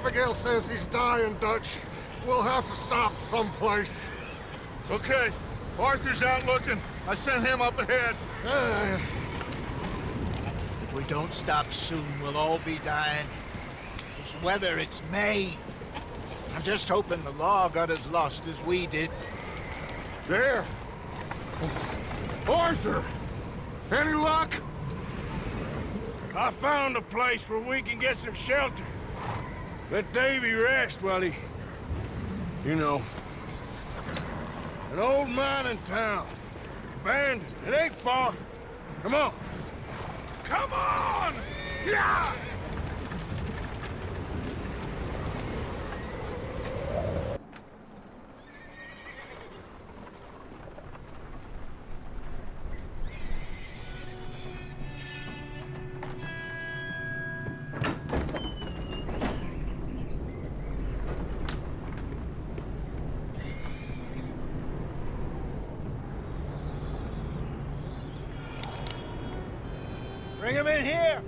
Abigail says he's dying, Dutch. We'll have to stop someplace. Okay, Arthur's out looking. I sent him up ahead. If we don't stop soon, we'll all be dying. This weather, it's May. I'm just hoping the law got as lost as we did. There! Arthur! Any luck? I found a place where we can get some shelter. Let Davy rest while he... You know. An old mining town. Abandoned. It ain't far. Come on. Come on! Yeah! Bring him in here!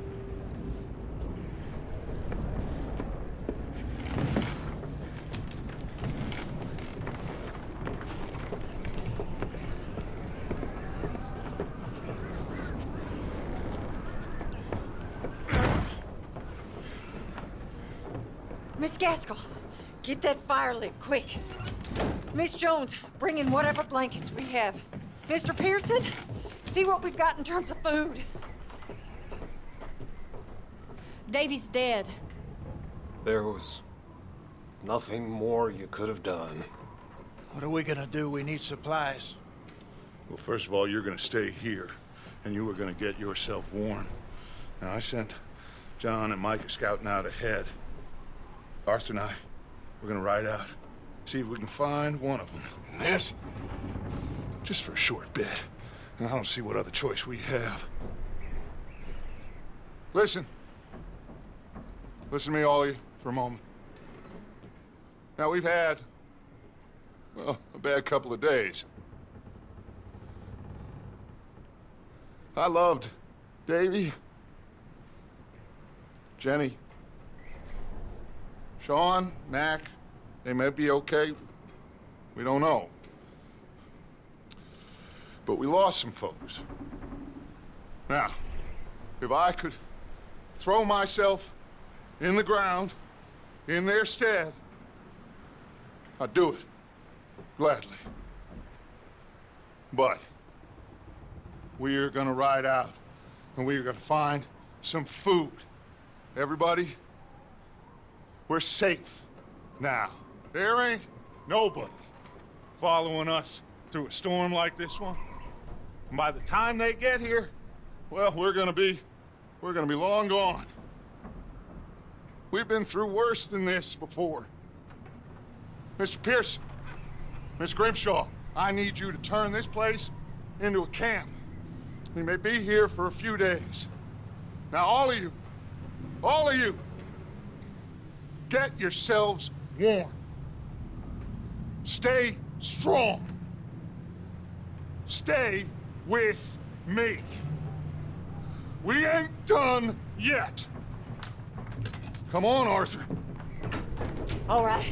Miss Gaskell, get that fire lit, quick. Miss Jones, bring in whatever blankets we have. Mr. Pearson, see what we've got in terms of food. Davy's dead. There was nothing more you could have done. What are we gonna do? We need supplies. Well, first of all, you're gonna stay here, and you were gonna get yourself warm. Now, I sent John and Micah scouting out ahead. Arthur and I, we're gonna ride out, see if we can find one of them. And this, just for a short bit. And I don't see what other choice we have. Listen. Listen to me, all of you, for a moment. Now, we've had, well, a bad couple of days. I loved Davy, Jenny, Sean, Mac. They may be okay. We don't know. But we lost some folks. Now, if I could throw myself in the ground, in their stead, I'd do it, gladly. But we're gonna ride out, and we're gonna find some food. Everybody, we're safe now. There ain't nobody following us through a storm like this one. And by the time they get here, well, we're gonna be long gone. We've been through worse than this before. Mr. Pearson, Miss Grimshaw, I need you to turn this place into a camp. We may be here for a few days. Now, all of you, get yourselves warm. Stay strong. Stay with me. We ain't done yet. Come on, Arthur. All right.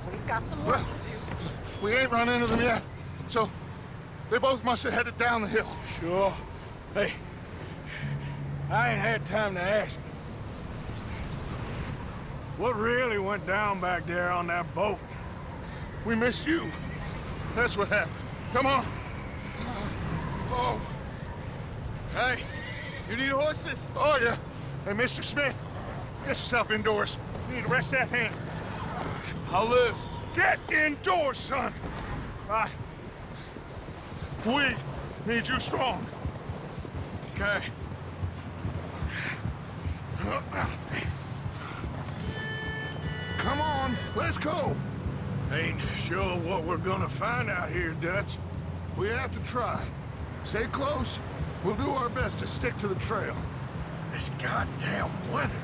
We've got some work to do. We ain't run into them yet, so they both must have headed down the hill. Sure. Hey, I ain't had time to ask. What really went down back there on that boat? We missed you. That's what happened. Come on. Oh. Hey, you need horses? Oh, yeah. Hey, Mr. Smith, get yourself indoors. You need to rest that hand. I'll live. Get indoors, son. We need you strong. Okay. Come on, let's go. Ain't sure what we're gonna find out here, Dutch. We have to try. Stay close. We'll do our best to stick to the trail. This goddamn weather.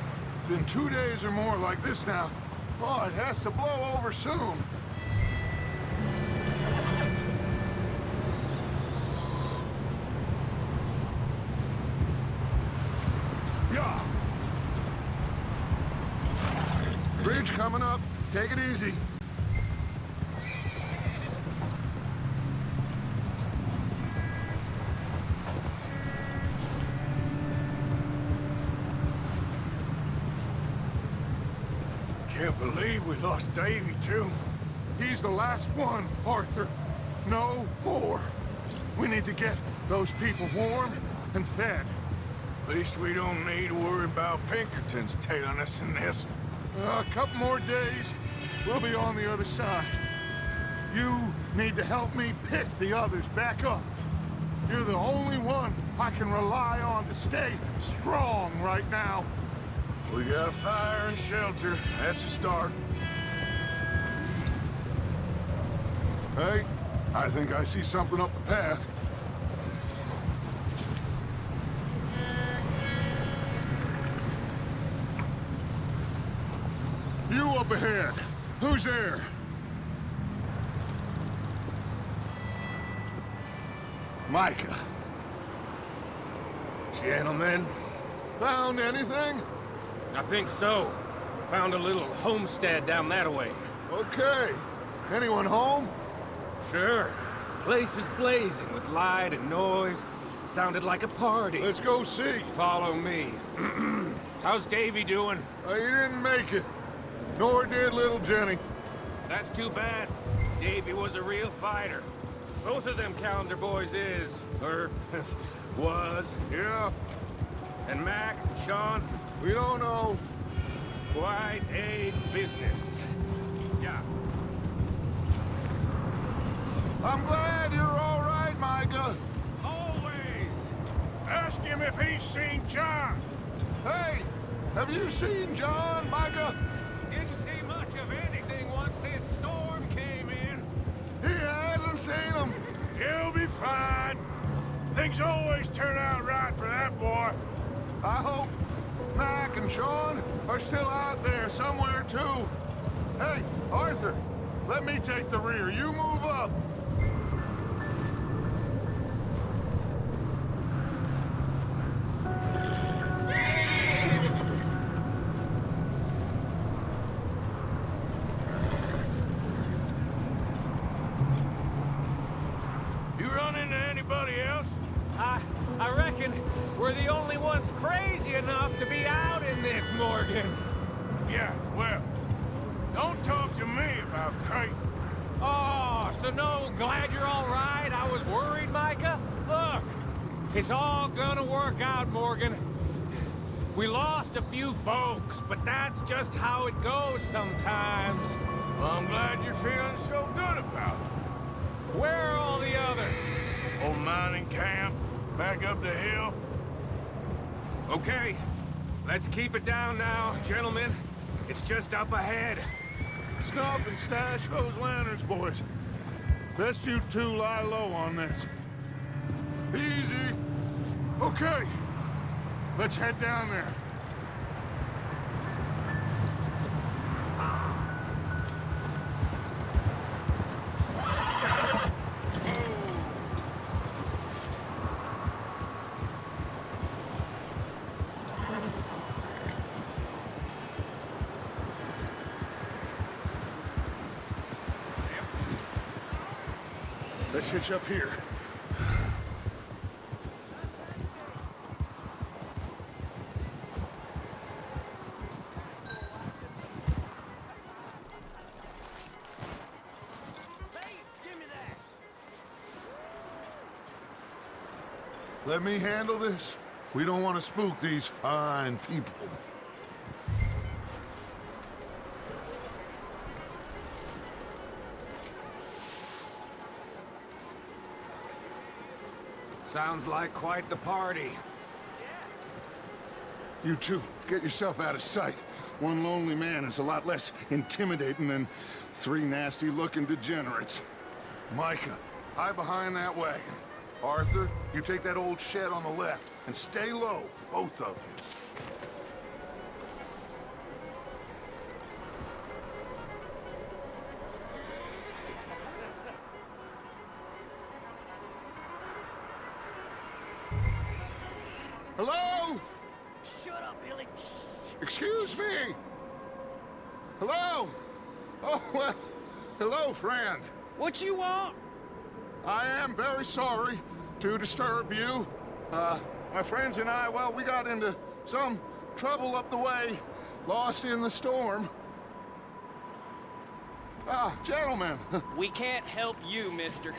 Been 2 days or more like this now. Oh, it has to blow over soon. Yeah. Take it easy. Can't believe we lost Davy, too. He's the last one, Arthur. No more. We need to get those people warm and fed. At least we don't need to worry about Pinkertons tailing us in this. A couple more days, we'll be on the other side. You need to help me pick the others back up. You're the only one I can rely on to stay strong right now. We got fire and shelter. That's a start. Hey, I think I see something up the path. You up ahead. Who's there? Micah. Gentlemen, Found anything? I think so. Found a little homestead down that way. Okay. Anyone home? Sure. Place is blazing with light and noise. Sounded like a party. Let's go see. Follow me. How's Davy doing? He didn't make it. Nor did little Jenny. That's too bad. Davy was a real fighter. Both of them calendar boys is, or was. Yeah, And Mac, Sean, we don't know. quite a business. Yeah. I'm glad you're all right, Micah. Always. Ask him if he's seen John. Hey, have you seen John, Micah? Didn't see much of anything once this storm came in. He hasn't seen him. He'll be fine. Things always turn out right for that boy. I hope Mac and Sean are still out there somewhere, too. Hey, Arthur, let me take the rear. You move up. You run into anybody else? I reckon we're the only ones crazy enough to be out in this, Morgan. Yeah, well, don't talk to me about crazy. Oh, so no, glad you're all right. I was worried, Micah. Look, it's all gonna work out, Morgan. We lost a few folks, but that's just how it goes sometimes. Well, I'm glad you're feeling so good about it. Where are all the others? Old mining camp, back up the hill. Okay, let's keep it down now, gentlemen. It's just up ahead. Snuff and stash those lanterns, boys. Best you two lie low on this. Easy. Okay. Let's head down there. Let's hitch up here. Let me handle this. We don't want to spook these fine people. Sounds like quite the party. You two, get yourself out of sight. One lonely man is a lot less intimidating than three nasty-looking degenerates. Micah, hide behind that wagon. Arthur, you take that old shed on the left, and stay low, both of you. Hello? Shut up, Billy. Excuse me? Hello? Oh, well, hello, friend. What you want? I am very sorry to disturb you. My friends and I, well, we got into some trouble up the way, lost in the storm. Ah, gentlemen. We can't help you, mister.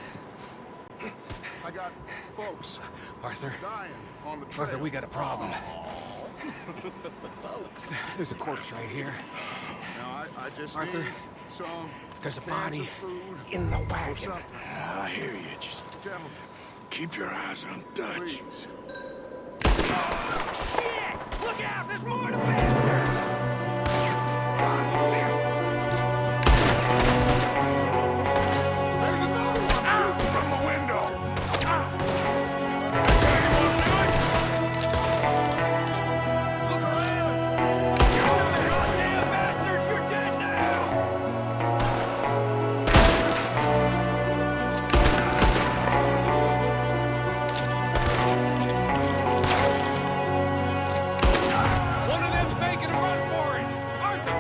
I got folks Arthur. dying on the trail. Arthur, we got a problem. There's a corpse right here. Now, I just Arthur, need some there's a cans body of food in the or wagon. something. I hear you. Just Gentlemen, keep your eyes on Dutch. please. Shit! Look out! There's more to bastards! There's another one shooting from the window. Look around! You goddamn bastards! You're dead now! One of them's making a run for it! Arthur!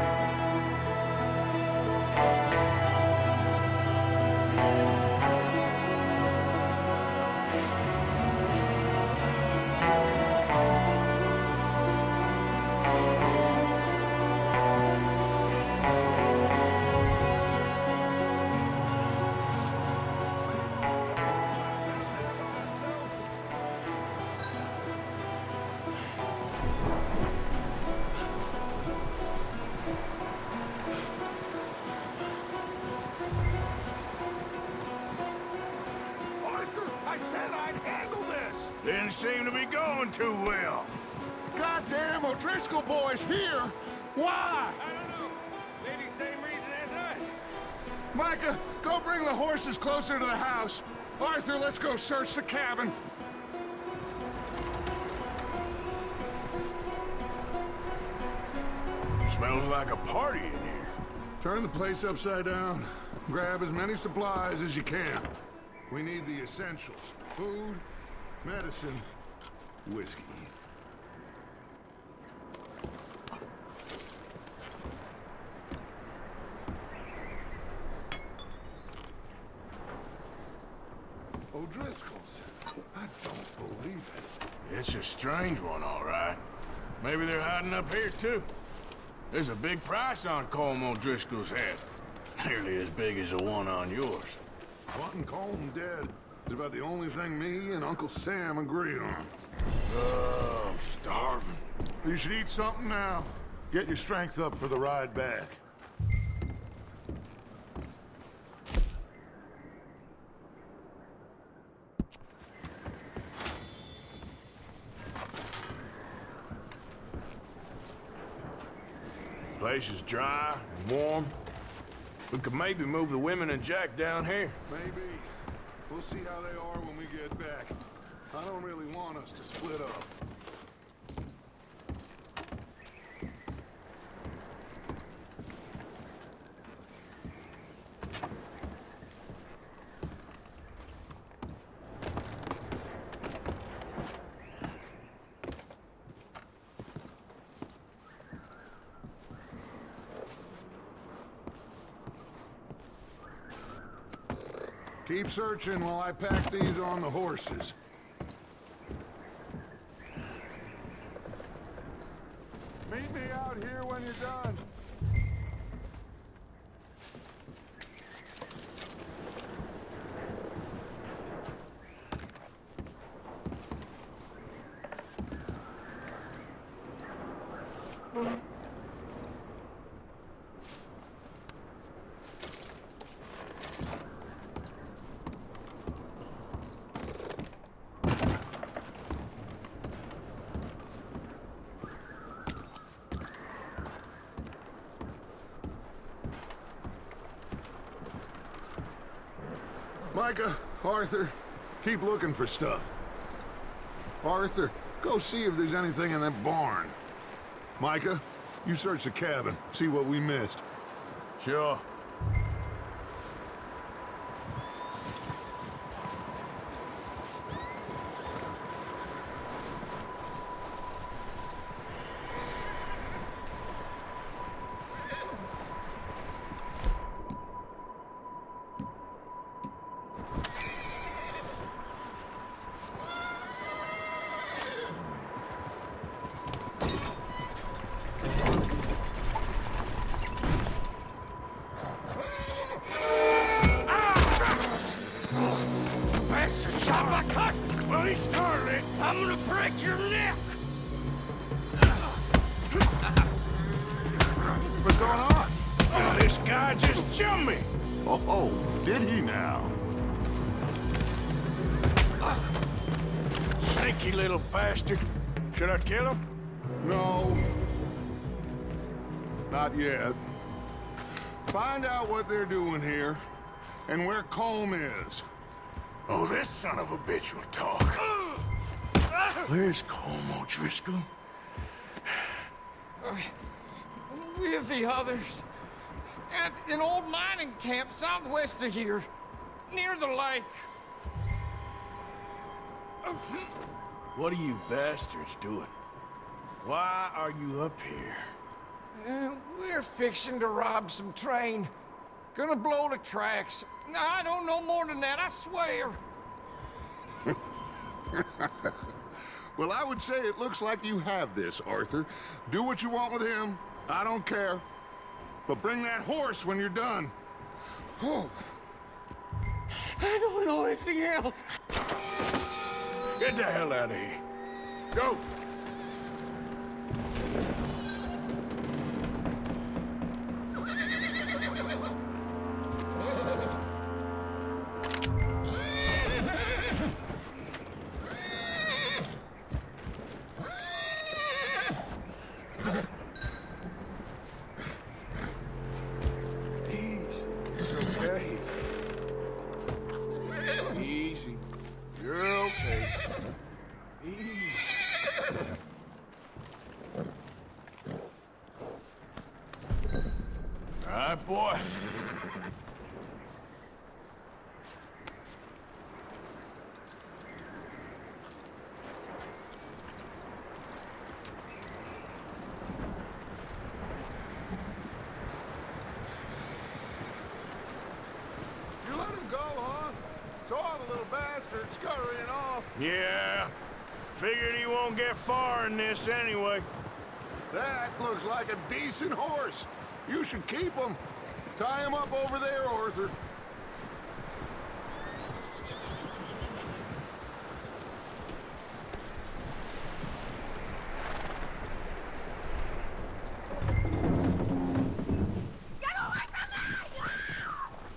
Arthur, I said I'd handle this. Didn't seem to be going too well. Goddamn O'Driscoll boys here. Why? I don't know. Maybe same reason as us. Micah, go bring the horses closer to the house. Arthur, let's go search the cabin. Smells like a party in here. Turn the place upside down. Grab as many supplies as you can. We need the essentials. Food, medicine, whiskey. O'Driscoll's. I don't believe it. It's a strange one, all right. Maybe they're hiding up here, too. There's a big price on Colm O'Driscoll's head. Nearly as big as the one on yours. Wanting Colm dead is about the only thing me and Uncle Sam agree on. Oh, I'm starving. You should eat something now. Get your strength up for the ride back. Place is dry and warm. We could maybe move the women and Jack down here. Maybe. We'll see how they are when we get back. I don't really want us to split up. Keep searching while I pack these on the horses. Meet me out here when you're done. Micah, Arthur, keep looking for stuff. Arthur, go see if there's anything in that barn. Micah, you search the cabin, see what we missed. Sure. bastard shot my cousin! Well, he started it. I'm gonna break your neck! What's going on? Oh, this guy just jumped me! Oh, did he now? Sneaky little bastard. Should I kill him? No. Not yet. Find out what they're doing here, and where Colm is. Oh, this son of a bitch will talk. Where's Colm O'Driscoll? With the others. At an old mining camp southwest of here. Near the lake. What are you bastards doing? Why are you up here? We're fixing to rob some train. Gonna blow the tracks. I don't know more than that, I swear. Well, I would say it looks like you have this, Arthur. Do what you want with him. I don't care. But bring that horse when you're done. Oh. I don't know anything else. Get the hell out of here. Go! Easy. It's okay. Easy. You're okay. Easy. All right, boy. You let him go, huh? Saw the little bastard scurrying off. Yeah. Figured he won't get far in this anyway. That looks like a decent horse. You should keep him. Tie him up over there, Arthur.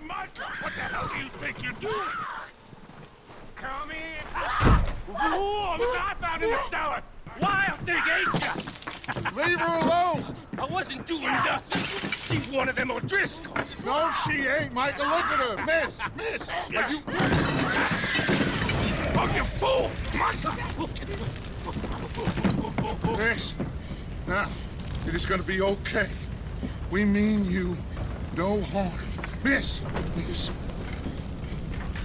Michael, what the hell do you think you're doing? Come in. Whoa, look what I found in the cellar. Wild thing, ain't ya? Leave her alone! I wasn't doing nothing. She's one of them O'Driscolls. No, she ain't, Michael. Look at her. Miss! Are you... Oh, you fool! Michael! Miss, now, it is gonna be okay. We mean you no harm. Miss!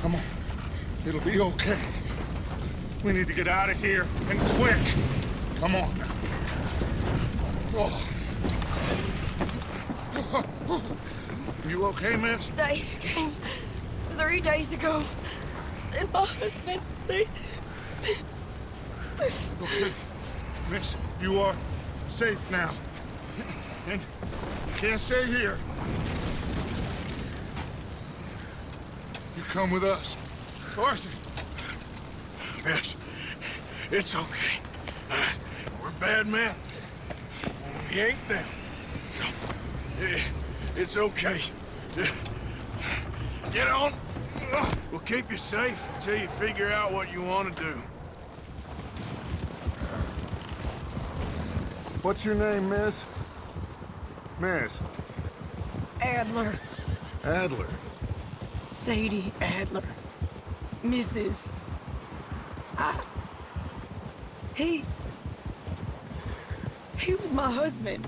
Come on. It'll be okay. We need to get out of here, and quick. Come on now. Oh. You okay, miss? They came 3 days ago. And my husband, they... Okay. Miss, you are safe now. And you can't stay here. You come with us. Arthur! Miss, it's okay. We're bad men. We ain't them. It's okay. Get on. We'll keep you safe until you figure out what you want to do. What's your name, miss? Miss? Adler. Adler. Sadie Adler. Mrs. He was my husband.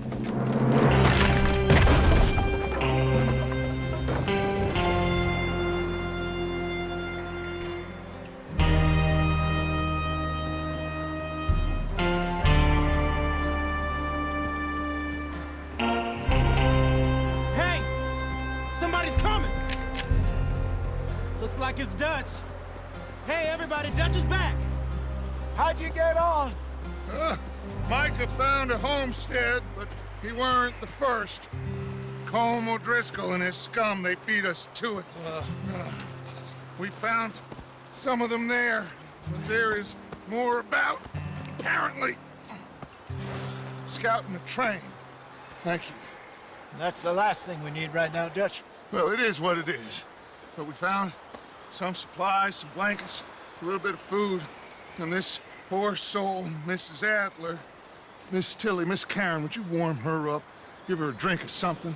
Hey! Somebody's coming! Looks like it's Dutch. Hey, everybody, Dutch is back! How'd you get on? Micah found a homestead, but he weren't the first. Colm O'Driscoll and his scum, they beat us to it. We found some of them there, but there is more about, apparently. Scouting the train. Thank you. That's the last thing we need right now, Dutch. Well, it is what it is. But we found some supplies, some blankets, a little bit of food, and this poor soul, Mrs. Adler, Miss Tilly, Miss Karen, would you warm her up? Give her a drink or something?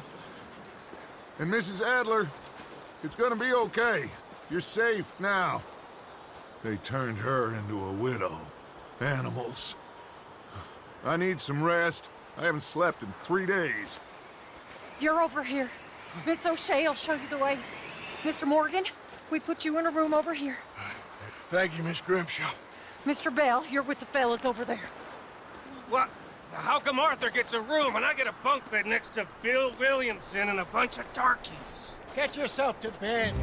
And Mrs. Adler, it's gonna be okay. You're safe now. They turned her into a widow. Animals. I need some rest. I haven't slept in 3 days. You're over here. Miss O'Shea will show you the way. Mr. Morgan, we put you in a room over here. Thank you, Miss Grimshaw. Mr. Bell, you're with the fellas over there. What? How come Arthur gets a room and I get a bunk bed next to Bill Williamson and a bunch of darkies? Get yourself to bed.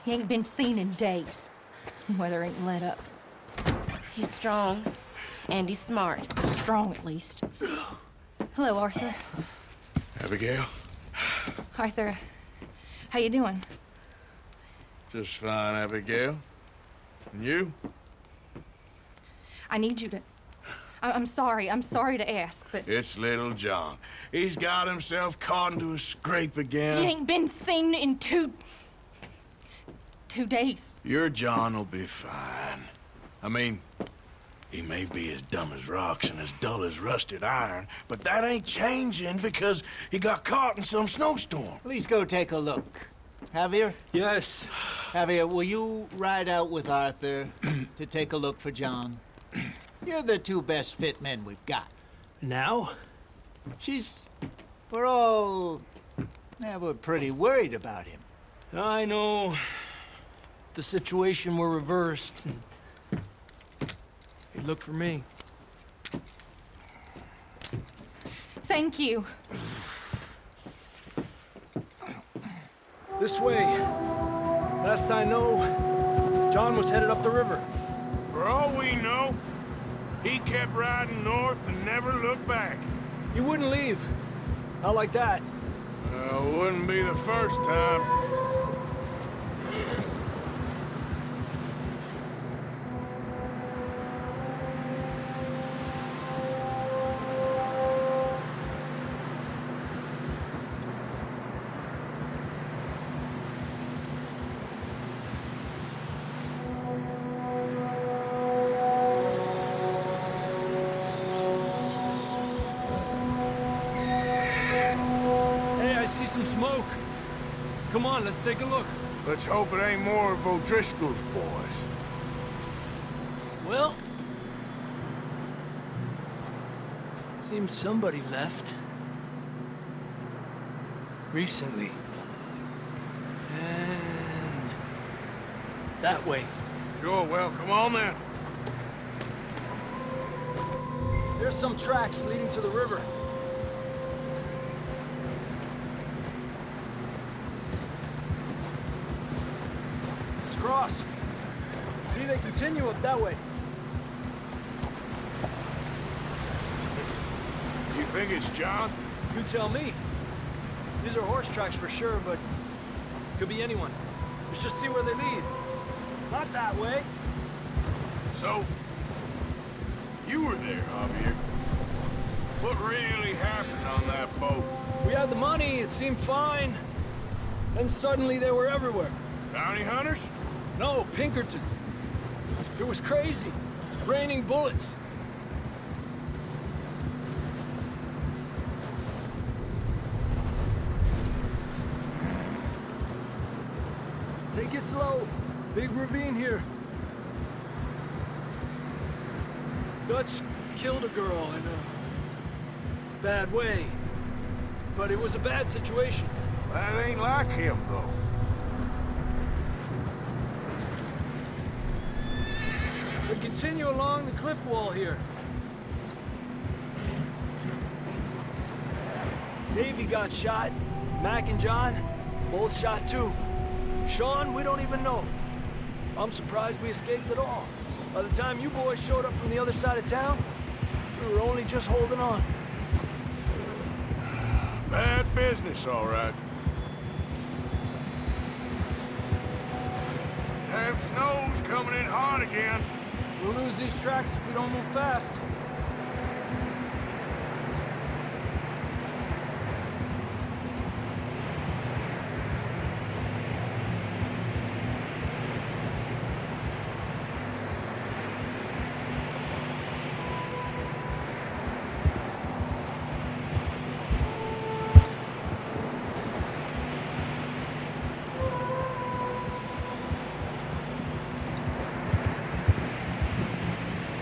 He ain't been seen in days. Weather ain't let up. He's strong, and he's smart. Strong, at least. Hello, Arthur. Abigail? Arthur, how you doing? Just fine, Abigail. And you? I need you to... I'm sorry to ask, but... It's little John. He's got himself caught into a scrape again. He ain't been seen in 2 days. Your John will be fine. I mean, he may be as dumb as rocks and as dull as rusted iron, but that ain't changing because he got caught in some snowstorm. Please go take a look. Javier? Yes. Javier, will you ride out with Arthur to take a look for John? You're the 2 best fit men we've got. Now? We're pretty worried about him. I know. The situation were reversed, and he looked for me. Thank you. This way. Last I know, John was headed up the river. For all we know, he kept riding north and never looked back. He wouldn't leave. Not like that. Wouldn't be the first time. Some smoke. Come on, let's take a look. Let's hope it ain't more of O'Driscoll's boys. Well, seems somebody left. Recently. And that way. Sure, well, come on then. There's some tracks leading to the river. Cross. See, they continue up that way. You think it's John? You tell me. These are horse tracks for sure, but could be anyone. Let's just see where they lead. Not that way. So, you were there, Javier. What really happened on that boat? We had the money, it seemed fine. Then suddenly they were everywhere. Bounty hunters? No, Pinkertons. It was crazy. Raining bullets. Take it slow. Big ravine here. Dutch killed a girl in a bad way. But it was a bad situation. That ain't like him, though. We continue along the cliff wall here. Davey got shot. Mac and John, Both shot too. Sean, we don't even know. I'm surprised we escaped at all. By the time you boys showed up from the other side of town, we were only just holding on. Bad business, all right. Damn snow's coming in hard again. We'll lose these tracks if we don't move fast.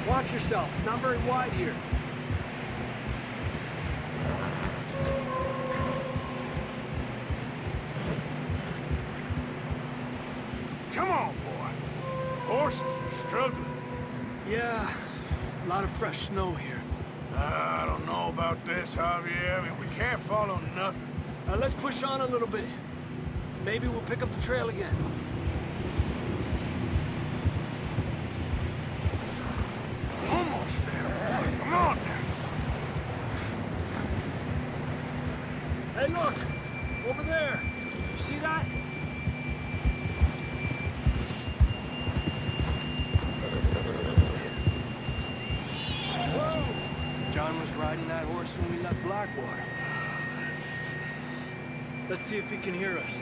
Watch yourself. It's not very wide here. Come on, boy. Horses are struggling. Yeah, a lot of fresh snow here. I don't know about this, Javier. I mean, we can't follow nothing. Let's push on a little bit. Maybe we'll pick up the trail again. Almost there, boy. Come on now. Hey, look! Over there! You see that? Whoa! John was riding that horse when we left Blackwater. Let's see if he can hear us.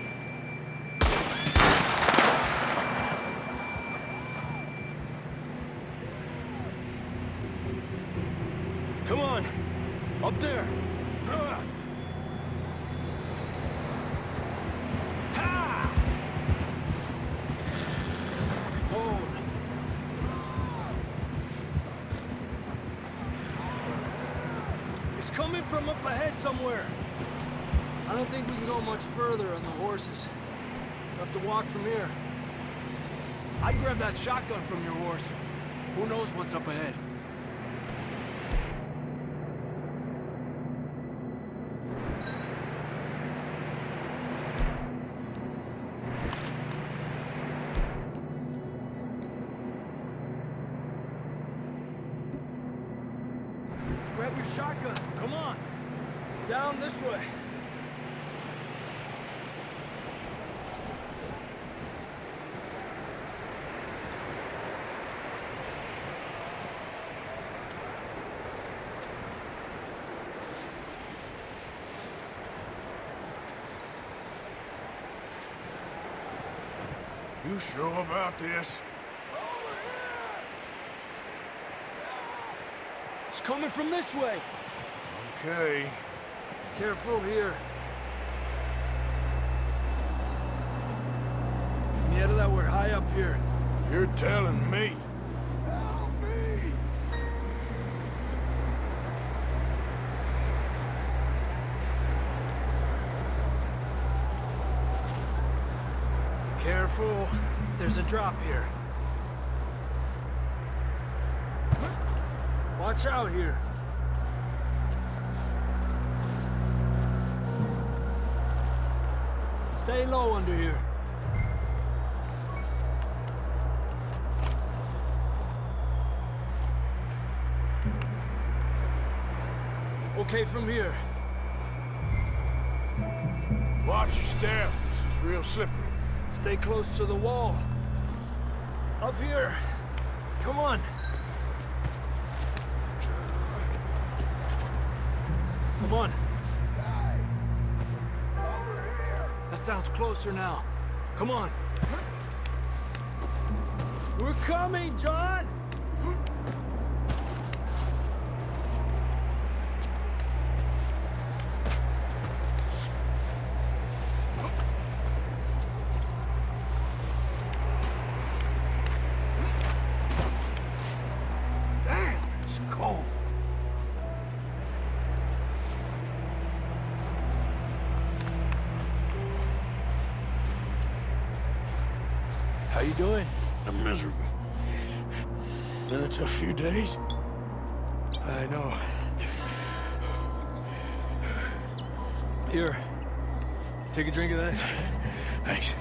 Come on! Up there! Ha! Hold. It's coming from up ahead somewhere. I don't think we can go much further on the horses. We'll have to walk from here. I'd grab that shotgun from your horse. Who knows what's up ahead? Grab your shotgun. Come on. Down this way. You sure about this? It's coming from this way. Okay. Careful here. Mieta, that we're high up here. You're telling me. Careful. There's a drop here. Watch out here. Stay low under here. Okay from here. Watch your step. This is real slippery. Stay close to the wall. Up here. Come on. Come on. That sounds closer now. Come on. We're coming, John! Damn, it's cold. How you doing? I'm miserable. Been a tough few days. I know. Here. Take a drink of that. Thanks.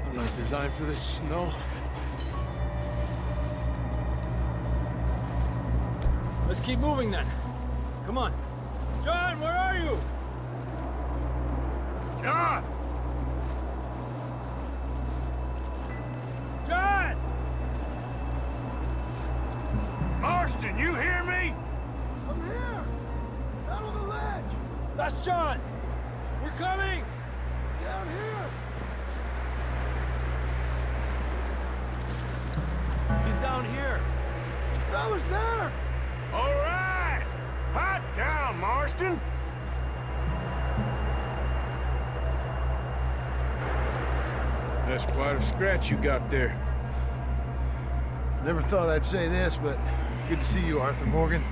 I'm not designed for this snow. Let's keep moving then. Come on. John, where are you? John! John! Marston, you hear me? I'm here! Out on the ledge! That's John! We're coming! Down here! He's down here! The fella's there! All right! Hot down, Marston! That's quite a scratch you got there. Never thought I'd say this, but good to see you, Arthur Morgan.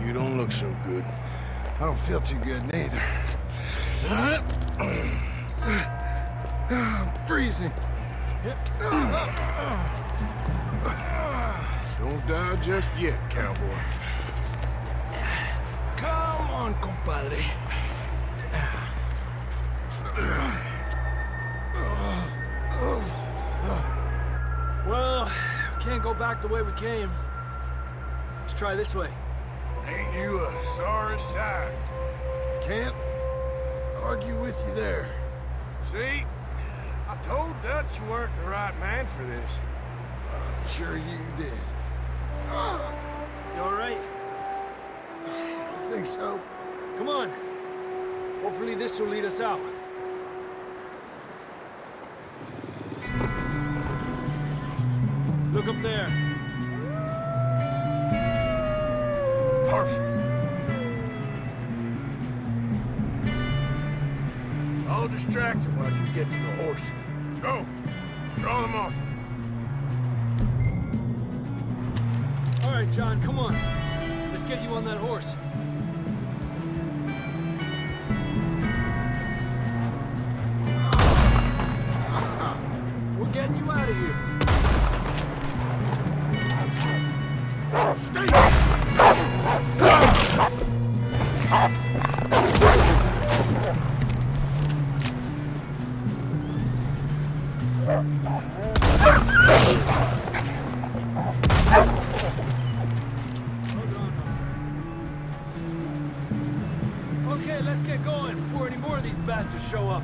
You don't look so good. I don't feel too good neither. I'm freezing. Don't die just yet, cowboy. Come on, compadre. Well, we can't go back the way we came. Let's try this way. Ain't you a sorry sight? Can't argue with you there. See? I told Dutch you weren't the right man for this. I'm sure you did. You all right? I think so. Come on. Hopefully this will lead us out. Look up there. Perfect. I'll distract him while you get to the horses. Go. Draw them off. All right, John, come on. Let's get you on that horse. We're getting you out of here. Stay! Okay, let's get going before any more of these bastards show up.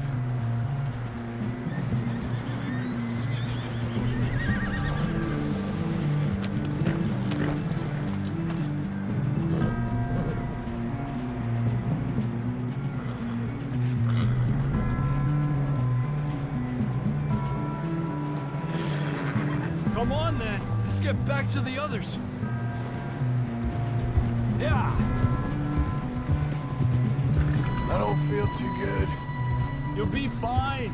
Come on then, let's get back to the others. Yeah. I don't feel too good. You'll be fine.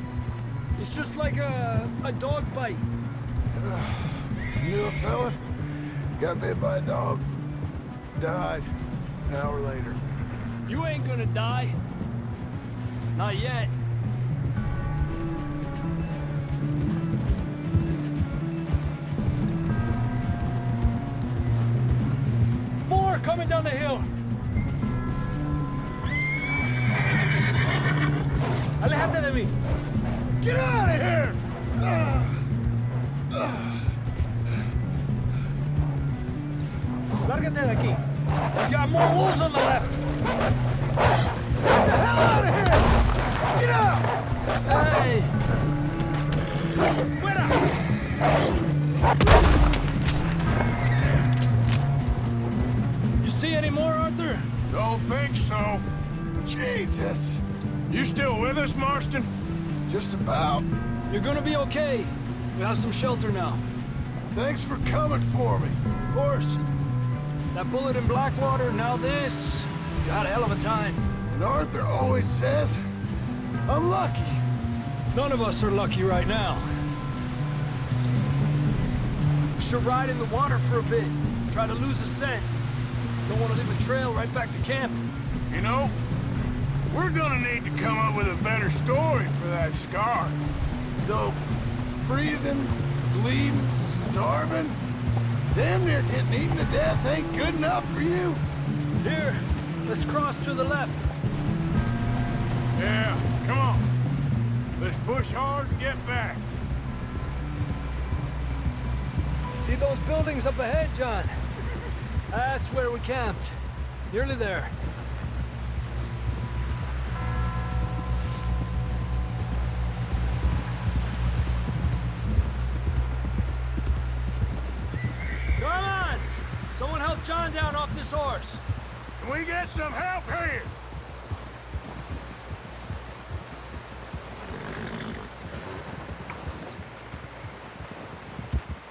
It's just like a dog bite. Knew a fella? Got bit by a dog. Died an hour later. You ain't gonna die. Not yet. More coming down the hill. Aléjate de mí. Get out of here! Lárgate de aquí. We got more wolves on the left. Get the hell out of here! Get out! Hey! Fuera! You see any more, Arthur? Don't think so. Jesus! You still with us, Marston? Just about. You're gonna be okay. We have some shelter now. Thanks for coming for me. Of course. That bullet in Blackwater, now this. You had a hell of a time. And Arthur always says, I'm lucky. None of us are lucky right now. Should ride in the water for a bit. Try to lose a scent. Don't want to leave a trail right back to camp. You know, we're gonna need to come up with a better story for that scar. So, freezing, bleeding, starving, Damn near getting eaten to death ain't good enough for you. Here, let's cross to the left. Yeah, come on. Let's push hard and get back. See those buildings up ahead, John? That's where we camped. Nearly there. Come on! Someone help John down off this horse. Can we get some help here?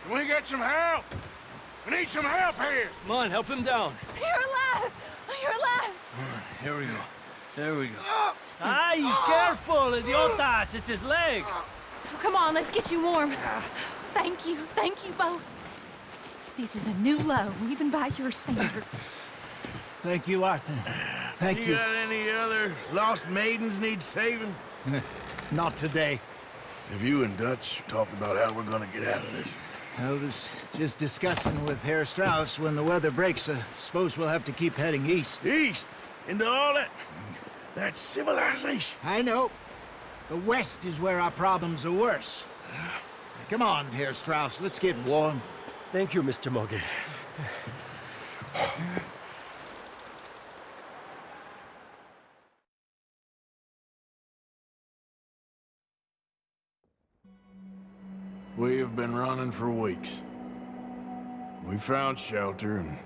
Can we get some help? We need some help here. Come on, help him down. You're alive! You're alive! Here we go. There we go. Ay, careful, idiotas! It's his leg. Come on, let's get you warm. Thank you both. This is a new low, even by your standards. Thank you, Arthur. Thank you. You got any other lost maidens need saving? Not today. Have you and Dutch talked about how we're gonna get out of this? I was just discussing with Herr Strauss when the weather breaks. I suppose we'll have to keep heading east. East? Into all that? That's civilization. I know. The west is where our problems are worse. Come on, Herr Strauss, let's get warm. Thank you, Mr. Morgan. We have been running for weeks. We found shelter and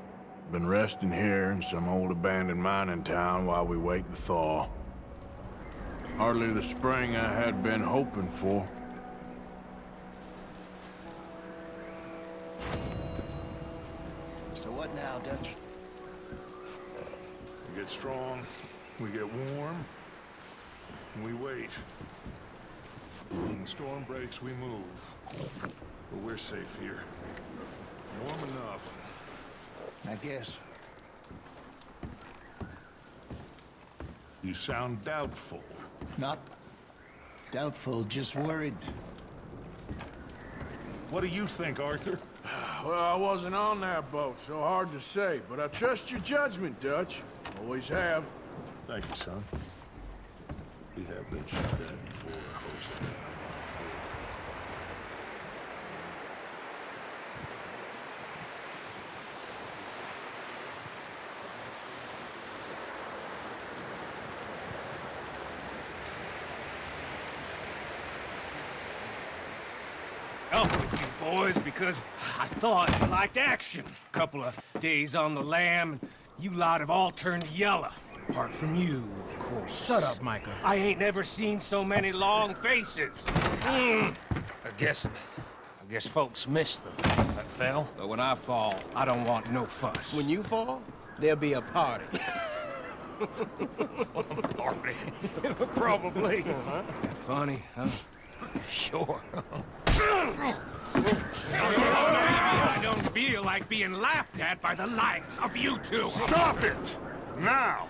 been resting here in some old abandoned mining town while we wait the thaw. Hardly the spring I had been hoping for. So what now, Dutch? We get strong, we get warm, and we wait. When the storm breaks, we move. But we're safe here. Warm enough. I guess. You sound doubtful. Not doubtful, just worried. What do you think, Arthur? Well, I wasn't on that boat, so hard to say, but I trust your judgment, Dutch. Always have. Thank you, son. We have been shot at before, Jose. Up with you boys because I thought you liked action. Couple of days on the lam, and you lot have all turned yellow. Apart from you, of course. Shut up, Micah. I ain't never seen so many long faces. I guess folks miss them. That fell. But when I fall, I don't want no fuss. When you fall, there'll be a party. Party. Probably. That funny, huh? Sure. I don't feel like being laughed at by the likes of you two. Stop it! Now!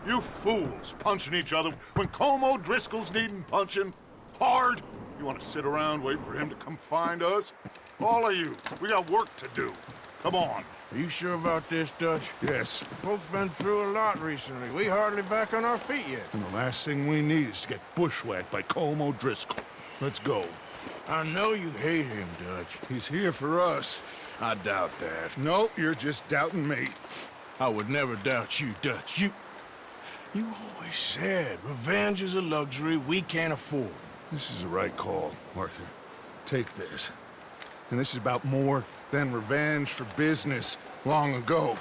You fools punching each other when Como Driscoll's needing punching. Hard! You want to sit around waiting for him to come find us? All of you, we got work to do. Come on. Are you sure about this, Dutch? Yes. Folks been through a lot recently. We hardly back on our feet yet. And the last thing we need is to get bushwhacked by Como Driscoll. Let's go. I know you hate him, Dutch. He's here for us. I doubt that. No, you're just doubting me. I would never doubt you, Dutch. You always said revenge is a luxury we can't afford. This is the right call, Arthur. Take this. And this is about more than revenge for business long ago.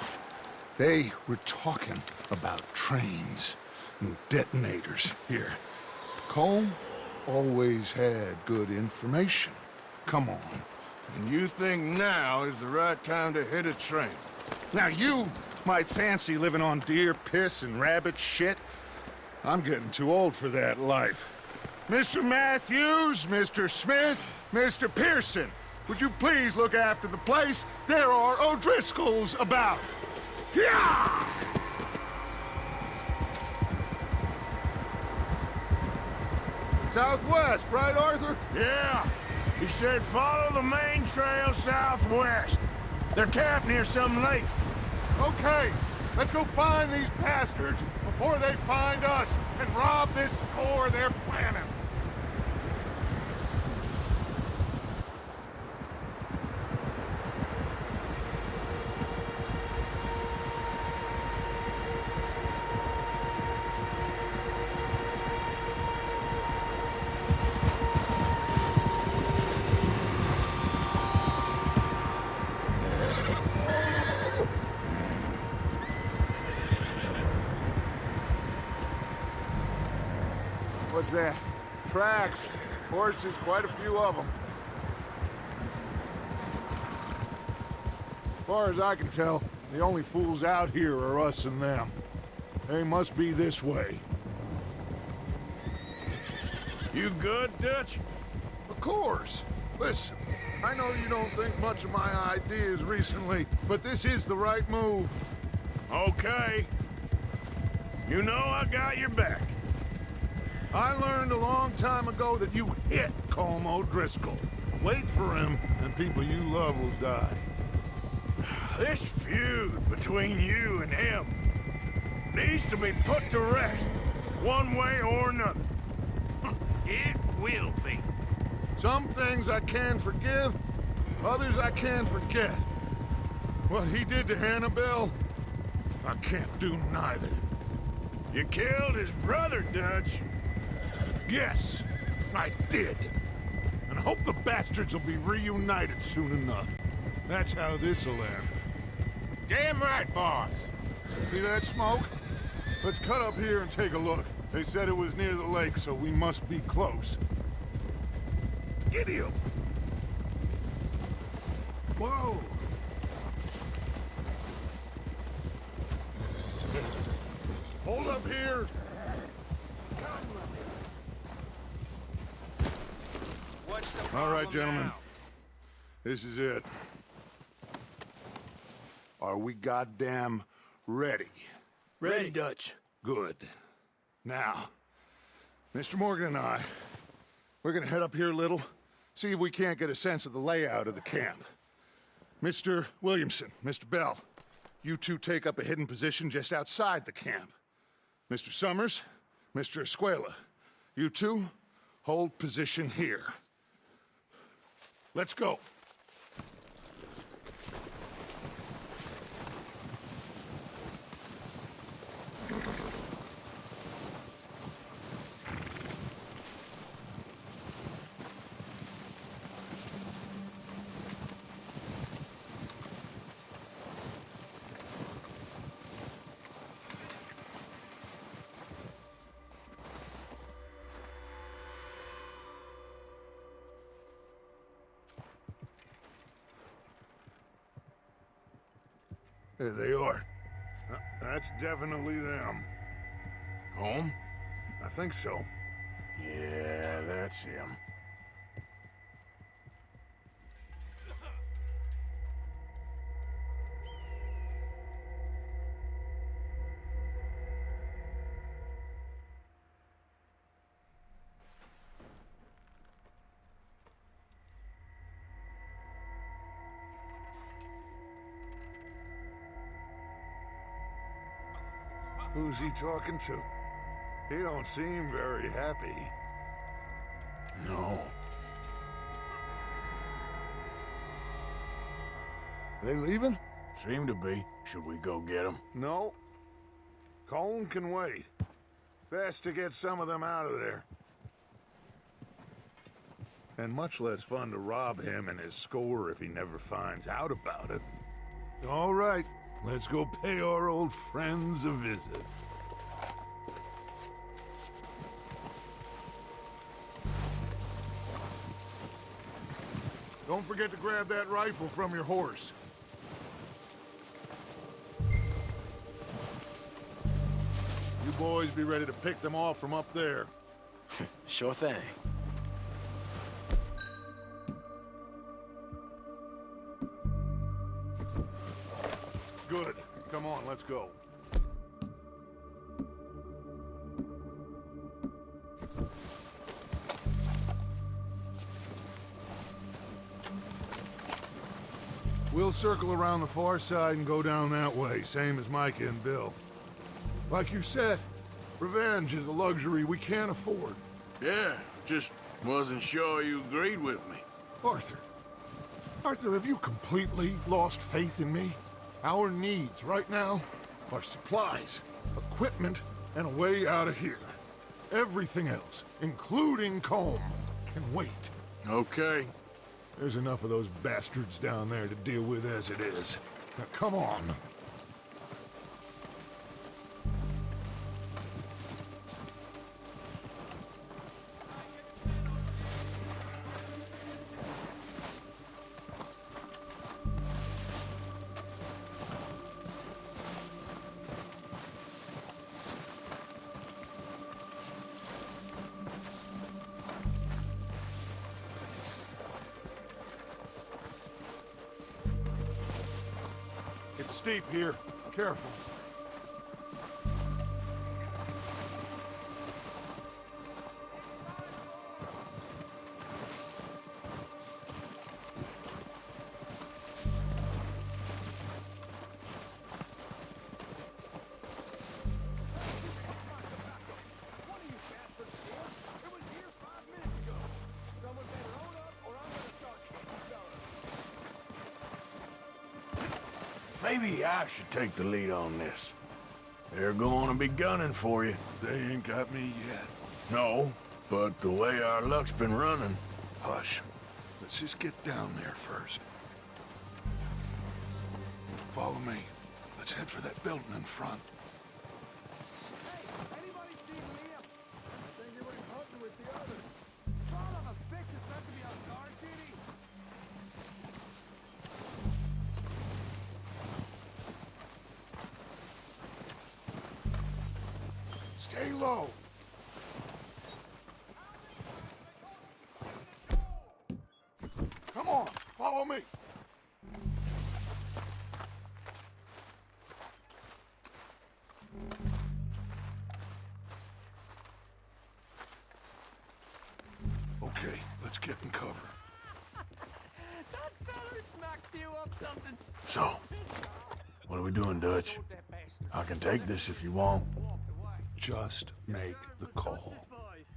They were talking about trains and detonators here. Colm always had good information. Come on. And you think now is the right time to hit a train? Now you might fancy living on deer piss and rabbit shit. I'm getting too old for that life. Mr. Matthews, Mr. Smith, Mr. Pearson, would you please look after the place? There are O'Driscolls about. Yeah! Southwest, right, Arthur? Yeah. He said follow the main trail southwest. They're camped near some lake. Okay, let's go find these bastards before they find us and rob this score they're planning. What's that? Tracks. Horses, quite a few of them. As far as I can tell, the only fools out here are us and them. They must be this way. You good, Dutch? Of course. Listen, I know you don't think much of my ideas recently, but this is the right move. Okay. You know I got your back. I learned a long time ago that you hit Colm O'Driscoll. Wait for him, and people you love will die. This feud between you and him needs to be put to rest, one way or another. It will be. Some things I can forgive, others I can forget. What he did to Annabelle, I can't do neither. You killed his brother, Dutch. Yes, I did. And I hope the bastards will be reunited soon enough. That's how this'll end. Damn right, boss. See that smoke? Let's cut up here and take a look. They said it was near the lake, so we must be close. Get him! Whoa! Hold up here! All right, gentlemen. This is it. Are we goddamn ready? Ready, Dutch. Good. Now, Mr. Morgan and I, we're gonna head up here a little, see if we can't get a sense of the layout of the camp. Mr. Williamson, Mr. Bell, you two take up a hidden position just outside the camp. Mr. Summers, Mr. Escuela, you two hold position here. Let's go. There they are. That's definitely them. Home? I think so. Yeah, that's him. Who's he talking to? He don't seem very happy. No. They leaving? Seem to be. Should we go get them? No. Colm can wait. Best to get some of them out of there. And much less fun to rob him and his score if he never finds out about it. All right, let's go pay our old friends a visit. Don't forget to grab that rifle from your horse. You boys be ready to pick them off from up there. Sure thing. Good. Come on, let's go. We'll We'll circle around the far side and go down that way, same as Micah and Bill. Like you said, revenge is a luxury we can't afford. Yeah, just wasn't sure you agreed with me. Arthur. Arthur, have you completely lost faith in me? Our needs right now are supplies, equipment, and a way out of here. Everything else, including Colm, can wait. Okay. There's enough of those bastards down there to deal with as it is. Now, come on. It's steep here. Careful. Maybe I should take the lead on this. They're going to be gunning for you. They ain't got me yet. No, but the way our luck's been running... Hush. Let's just get down there first. Follow me. Let's head for that building in front. Stay low. Come on, follow me. Okay, let's get in cover. That fella smacked you up something. So, what are we doing, Dutch? I can take this if you want. Just make the call.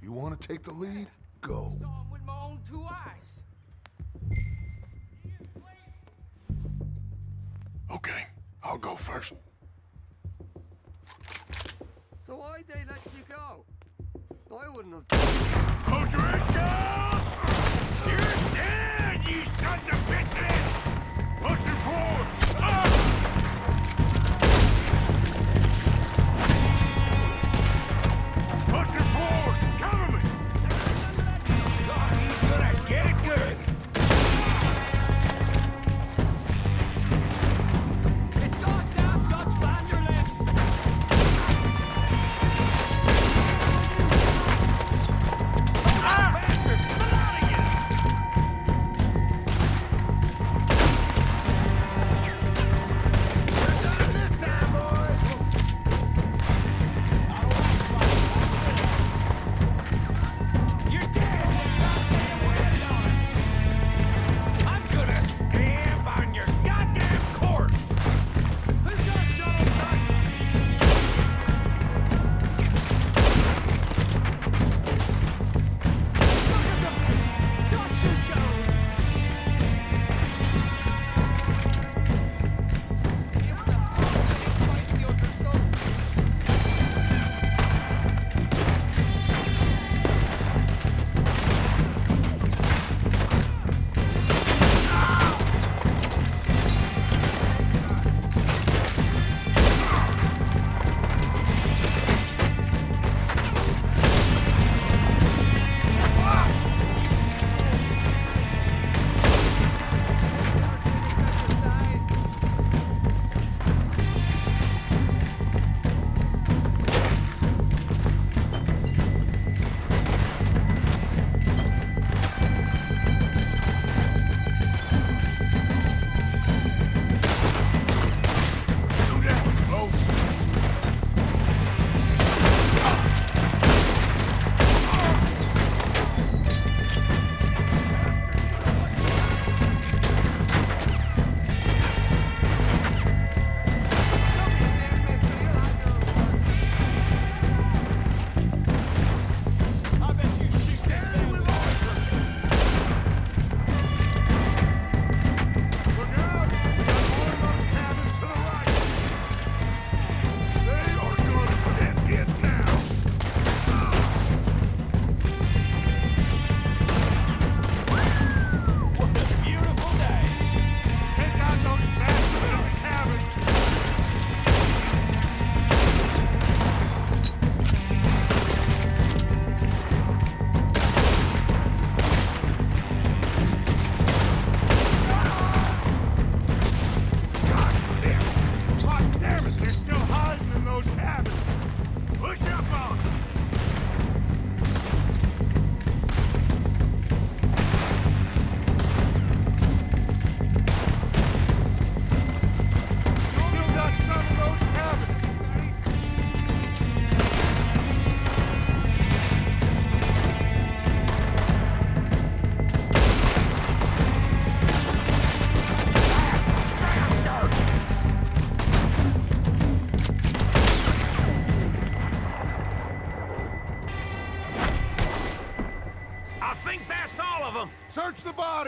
You want to take the lead? Go. Saw him with my own 2 eyes. Okay, I'll go first. So why'd they let you go? I wouldn't have. O'Driscolls! You're dead, you sons of bitches! Pushing forward! Pushing forward! Cover me! God, he's gonna get it good. It's goddamn Dutch Vanderland! Bastards, get out of here!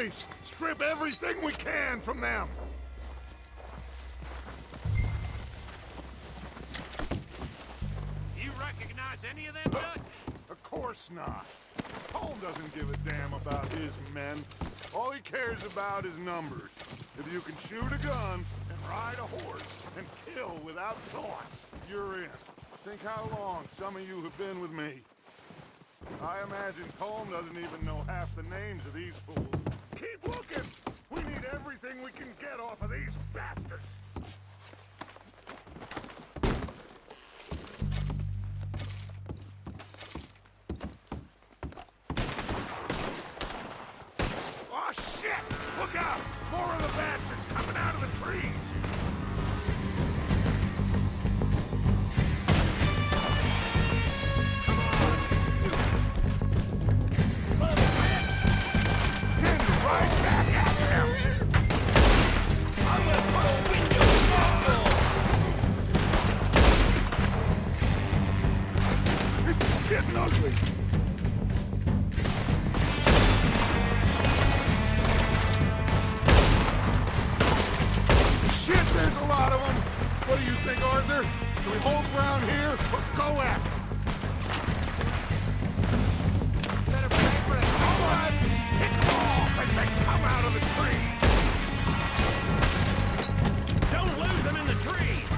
bodies! Strip everything we can from them! You recognize any of them, Dutch? Of course not. Colm doesn't give a damn about his men. All he cares about is numbers. If you can shoot a gun and ride a horse and kill without thought, you're in. Think how long some of you have been with me. I imagine Colm doesn't even know half the names of these fools. Keep looking! We need everything we can get off of these bastards! Oh shit! Look out! More of the bastards coming out of the trees! Getting ugly. Shit, there's a lot of them. What do you think, Arthur? Do we hold ground here or go after them? Better pay for it. All right, pick them off as they come out of the trees. Don't lose them in the trees!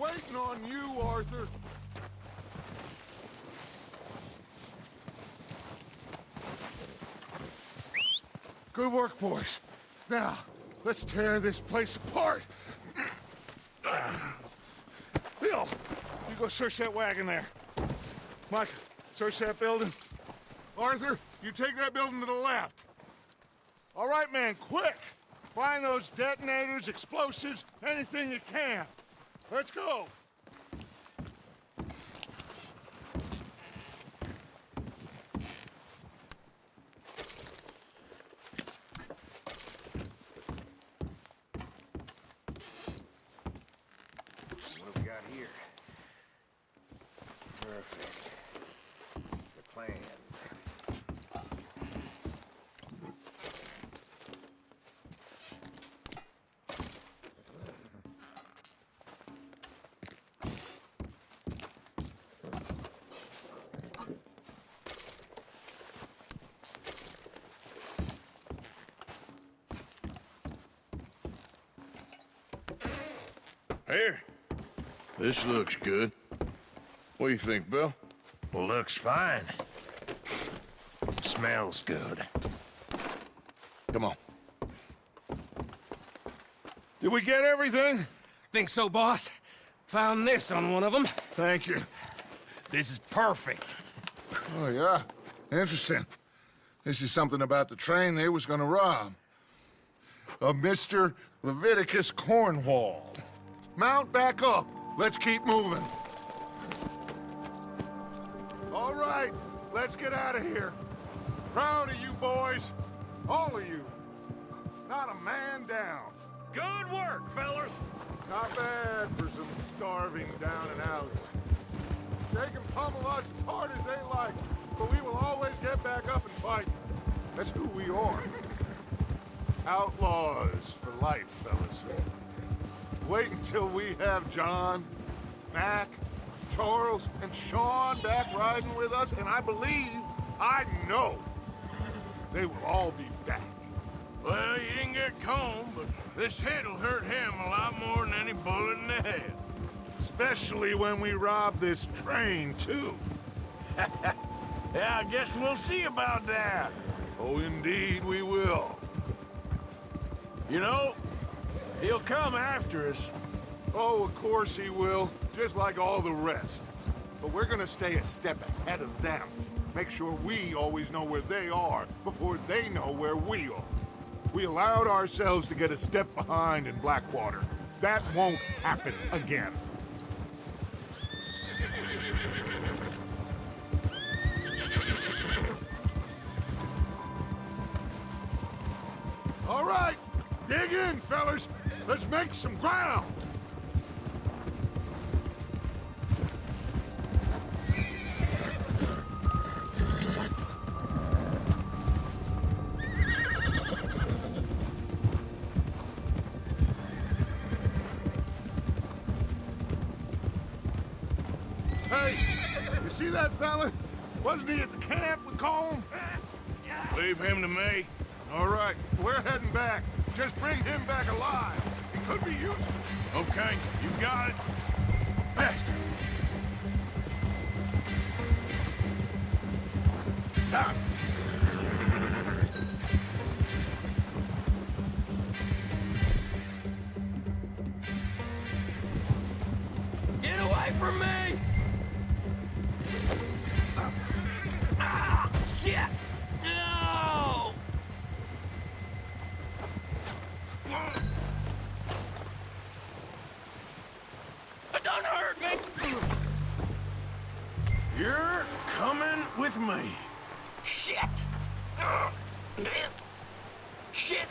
Waiting on you, Arthur. Good work, boys. Now, let's tear this place apart. Bill, you go search that wagon there. Mike, search that building. Arthur, you take that building to the left. All right, man, quick. Find those detonators, explosives, anything you can. Let's go! What have we got here? Perfect. The plans. Here. This looks good. What do you think, Bill? Looks fine. Smells good. Come on. Did we get everything? Think so, boss. Found this on one of them. Thank you. This is perfect. Oh, yeah? Interesting. This is something about the train they was gonna rob. A Mr. Leviticus Cornwall. Mount back up. Let's keep moving. All right, let's get out of here. Proud of you boys. All of you. Not a man down. Good work, fellas. Not bad for some starving down and out. They can pummel us as hard as they like, but we will always get back up and fight. That's who we are. Outlaws for life, fellas. Wait until we have John, Mac, Charles, and Sean back riding with us, and I know, they will all be back. Well, you didn't get Combe, but this hit'll hurt him a lot more than any bullet in the head. Especially when we rob this train, too. Yeah, I guess we'll see about that. Oh, indeed we will. You know, he'll come after us. Oh, of course he will, just like all the rest. But we're gonna stay a step ahead of them. Make sure we always know where they are before they know where we are. We allowed ourselves to get a step behind in Blackwater. That won't happen again. All right, dig in, fellas. Let's make some ground. Hey, you see that fella? Wasn't he at the camp with Colm? Leave him to me. All right, we're heading back. Just bring him back alive. He could be useful. Okay, you got it. Bastard. Ah. Get away from me! Ah, shit! No! Don't hurt me! You're coming with me. Shit! Shit!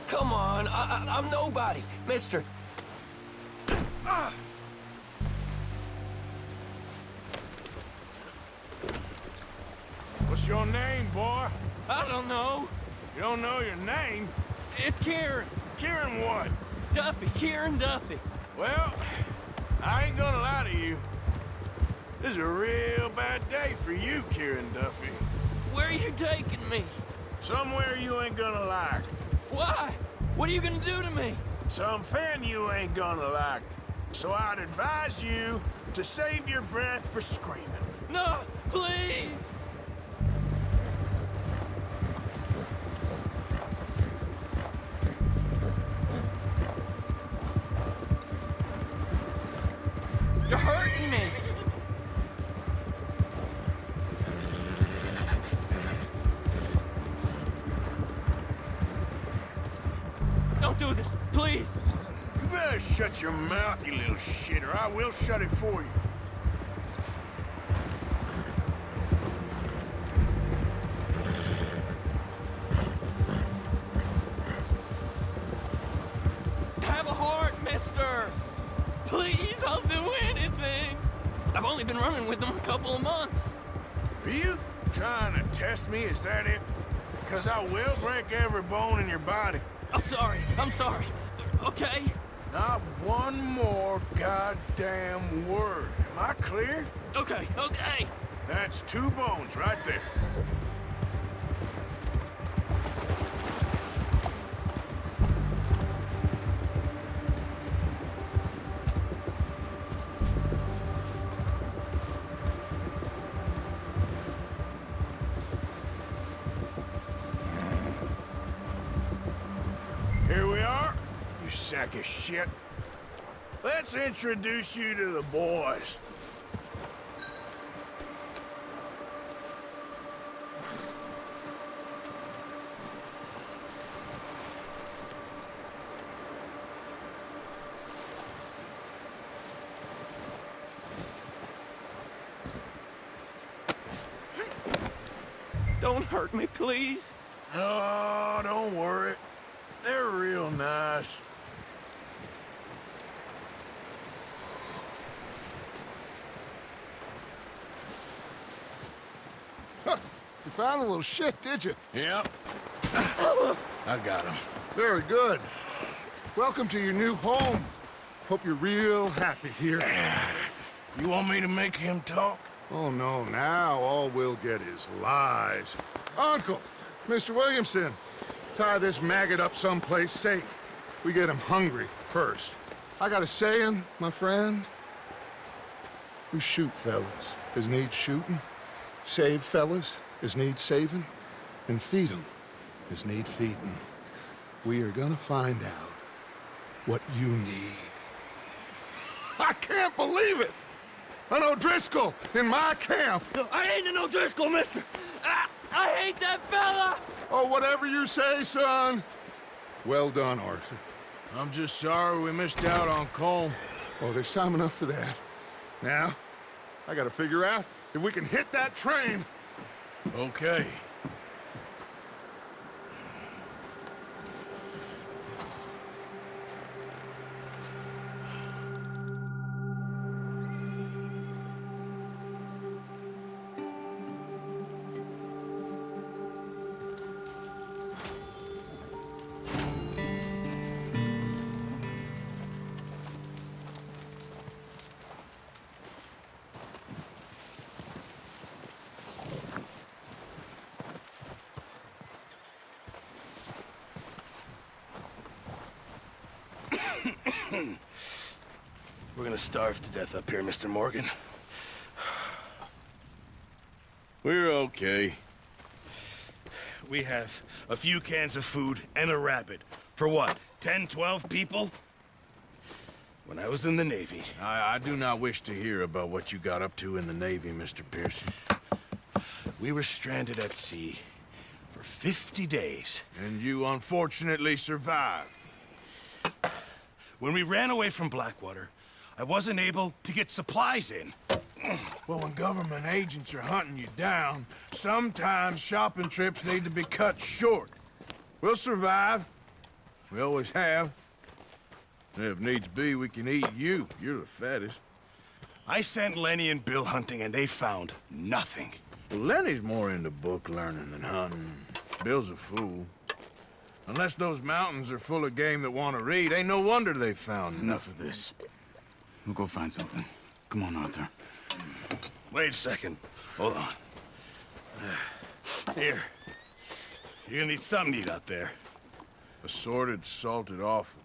Come on, I'm nobody, mister. What's your name, boy? I don't know. You don't know your name? It's Kieran. Kieran what? Duffy, Kieran Duffy. Well, I ain't gonna lie to you. This is a real bad day for you, Kieran Duffy. Where are you taking me? Somewhere you ain't gonna like. Why? What are you gonna do to me? Something you ain't gonna like. So I'd advise you to save your breath for screaming. No, please! You're hurting me! Don't do this, please! You better shut your mouth, you little shit, or I will shut it for you. Have a heart, mister! Please, I'll do anything! I've only been running with them a couple of months. Are you trying to test me? Is that it? Because I will break every bone in your body. I'm sorry, okay? Not one more goddamn word. Am I clear? Okay. That's 2 bones right there. sack of shit. Let's introduce you to the boys. Don't hurt me, please. Oh, don't worry. They're real nice. Huh. You found a little shit, did you? Yep. I got him. Very good. Welcome to your new home. Hope you're real happy here. You want me to make him talk? Oh, no, now all we'll get is lies. Uncle, Mr. Williamson, tie this maggot up someplace safe. We get him hungry first. I got a saying, my friend. We shoot fellas as need shooting, save fellas as need saving, and feed 'em as need feeding. We are gonna find out what you need. I can't believe it! An O'Driscoll in my camp! I ain't an O'Driscoll, mister! I hate that fella! Oh, whatever you say, son. Well done, Arthur. I'm just sorry we missed out on Colm. Oh, there's time enough for that. Now, I gotta figure out if we can hit that train. Okay. We're gonna starve to death up here, Mr. Morgan. We're okay. We have a few cans of food and a rabbit. For what, 10, 12 people? When I was in the Navy... I do not wish to hear about what you got up to in the Navy, Mr. Pearson. We were stranded at sea for 50 days. And you unfortunately survived. When we ran away from Blackwater, I wasn't able to get supplies in. Well, when government agents are hunting you down, sometimes shopping trips need to be cut short. We'll survive. We always have. And if needs be, we can eat you. You're the fattest. I sent Lenny and Bill hunting, and they found nothing. Well, Lenny's more into book learning than hunting. Bill's a fool. Unless those mountains are full of game that want to read, ain't no wonder they found Enough of this. We'll go find something. Come on, Arthur. Wait a second. Hold on. Here. You're gonna need something to eat out there. Assorted, salted offal.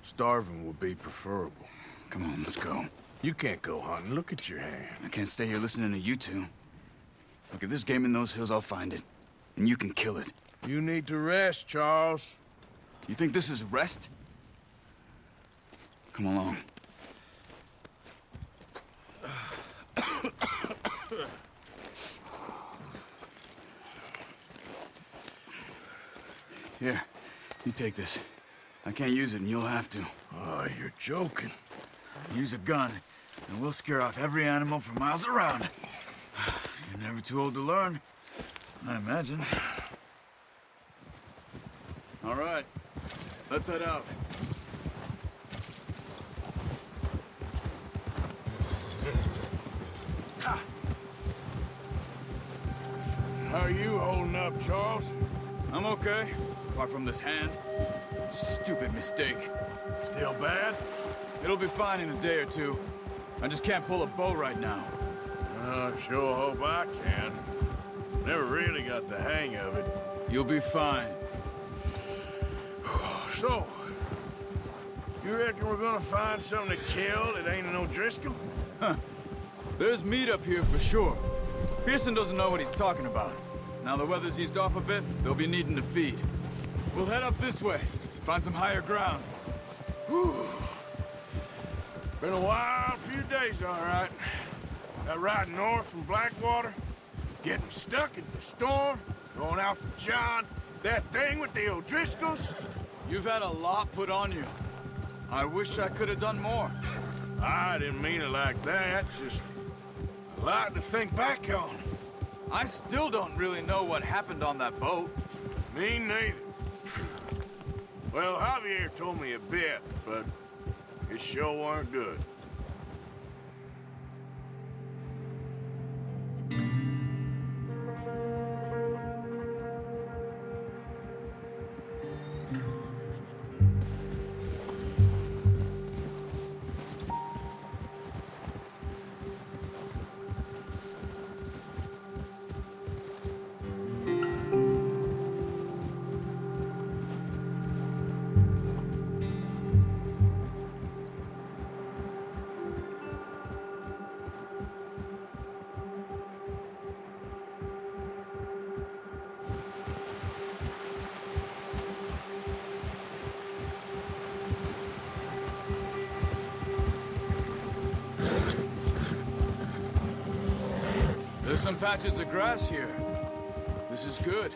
Starving would be preferable. Come on, let's go. You can't go hunting. Look at your hand. I can't stay here listening to you two. Look, if there's game in those hills, I'll find it. And you can kill it. You need to rest, Charles. You think this is rest? Come along. Here, you take this. I can't use it, and you'll have to. Oh, you're joking. Use a gun, and we'll scare off every animal for miles around. You're never too old to learn, I imagine. All right, let's head out. How are you holding up, Charles? I'm okay, apart from this hand. Stupid mistake. Still bad? It'll be fine in a day or two. I just can't pull a bow right now. Sure hope I can. Never really got the hang of it. You'll be fine. So, you reckon we're gonna find something to kill that ain't an O'Driscoll? Huh. There's meat up here for sure. Pearson doesn't know what he's talking about. Now the weather's eased off a bit, they'll be needing to feed. We'll head up this way. Find some higher ground. Been a wild few days, all right. That ride north from Blackwater, getting stuck in the storm, going out for John, that thing with the O'Driscolls. You've had a lot put on you. I wish I could have done more. I didn't mean it like that, just a lot to think back on. I still don't really know what happened on that boat. Me neither. Well, Javier told me a bit, but it sure weren't good. There's some patches of grass here. This is good.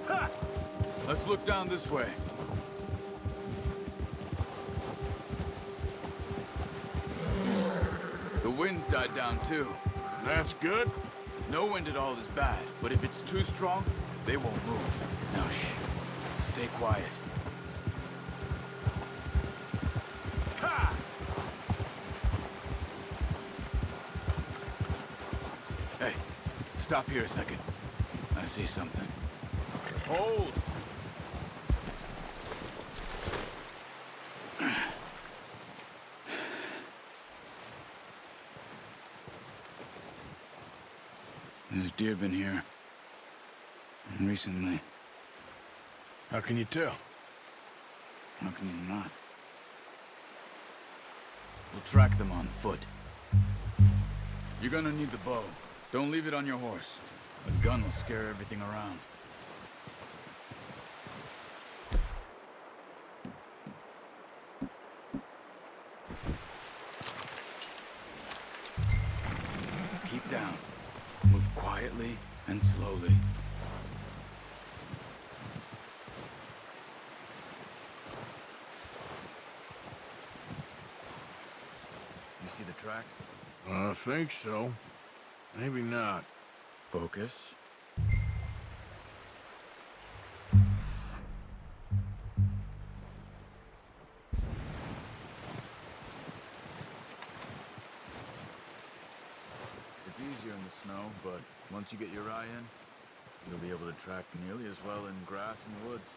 Ha! Let's look down this way. The wind's died down too. That's good. No wind at all is bad, but if it's too strong, they won't move. Now shh. Stay quiet. Hey, stop here a second. I see something. Hold! There's deer been here. Recently. How can you tell? How can you not? We'll track them on foot. You're gonna need the bow. Don't leave it on your horse. A gun will scare everything around. Keep down. Move quietly and slowly. You see the tracks? I think so. Maybe not. Focus. It's easier in the snow, but once you get your eye in, you'll be able to track nearly as well in grass and woods.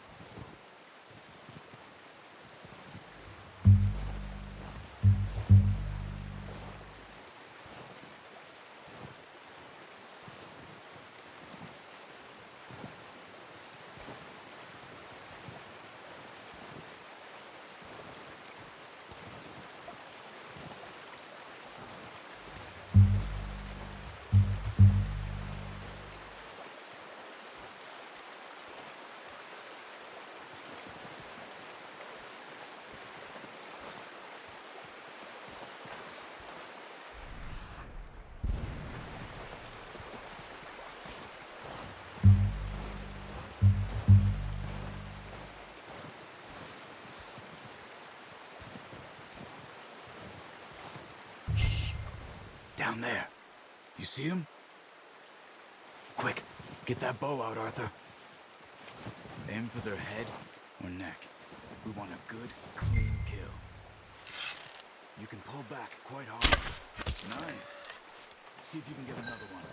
Down there. You see him? Quick, get that bow out, Arthur. Aim for their head or neck. We want a good, clean kill. You can pull back quite hard. Nice. See if you can get another one.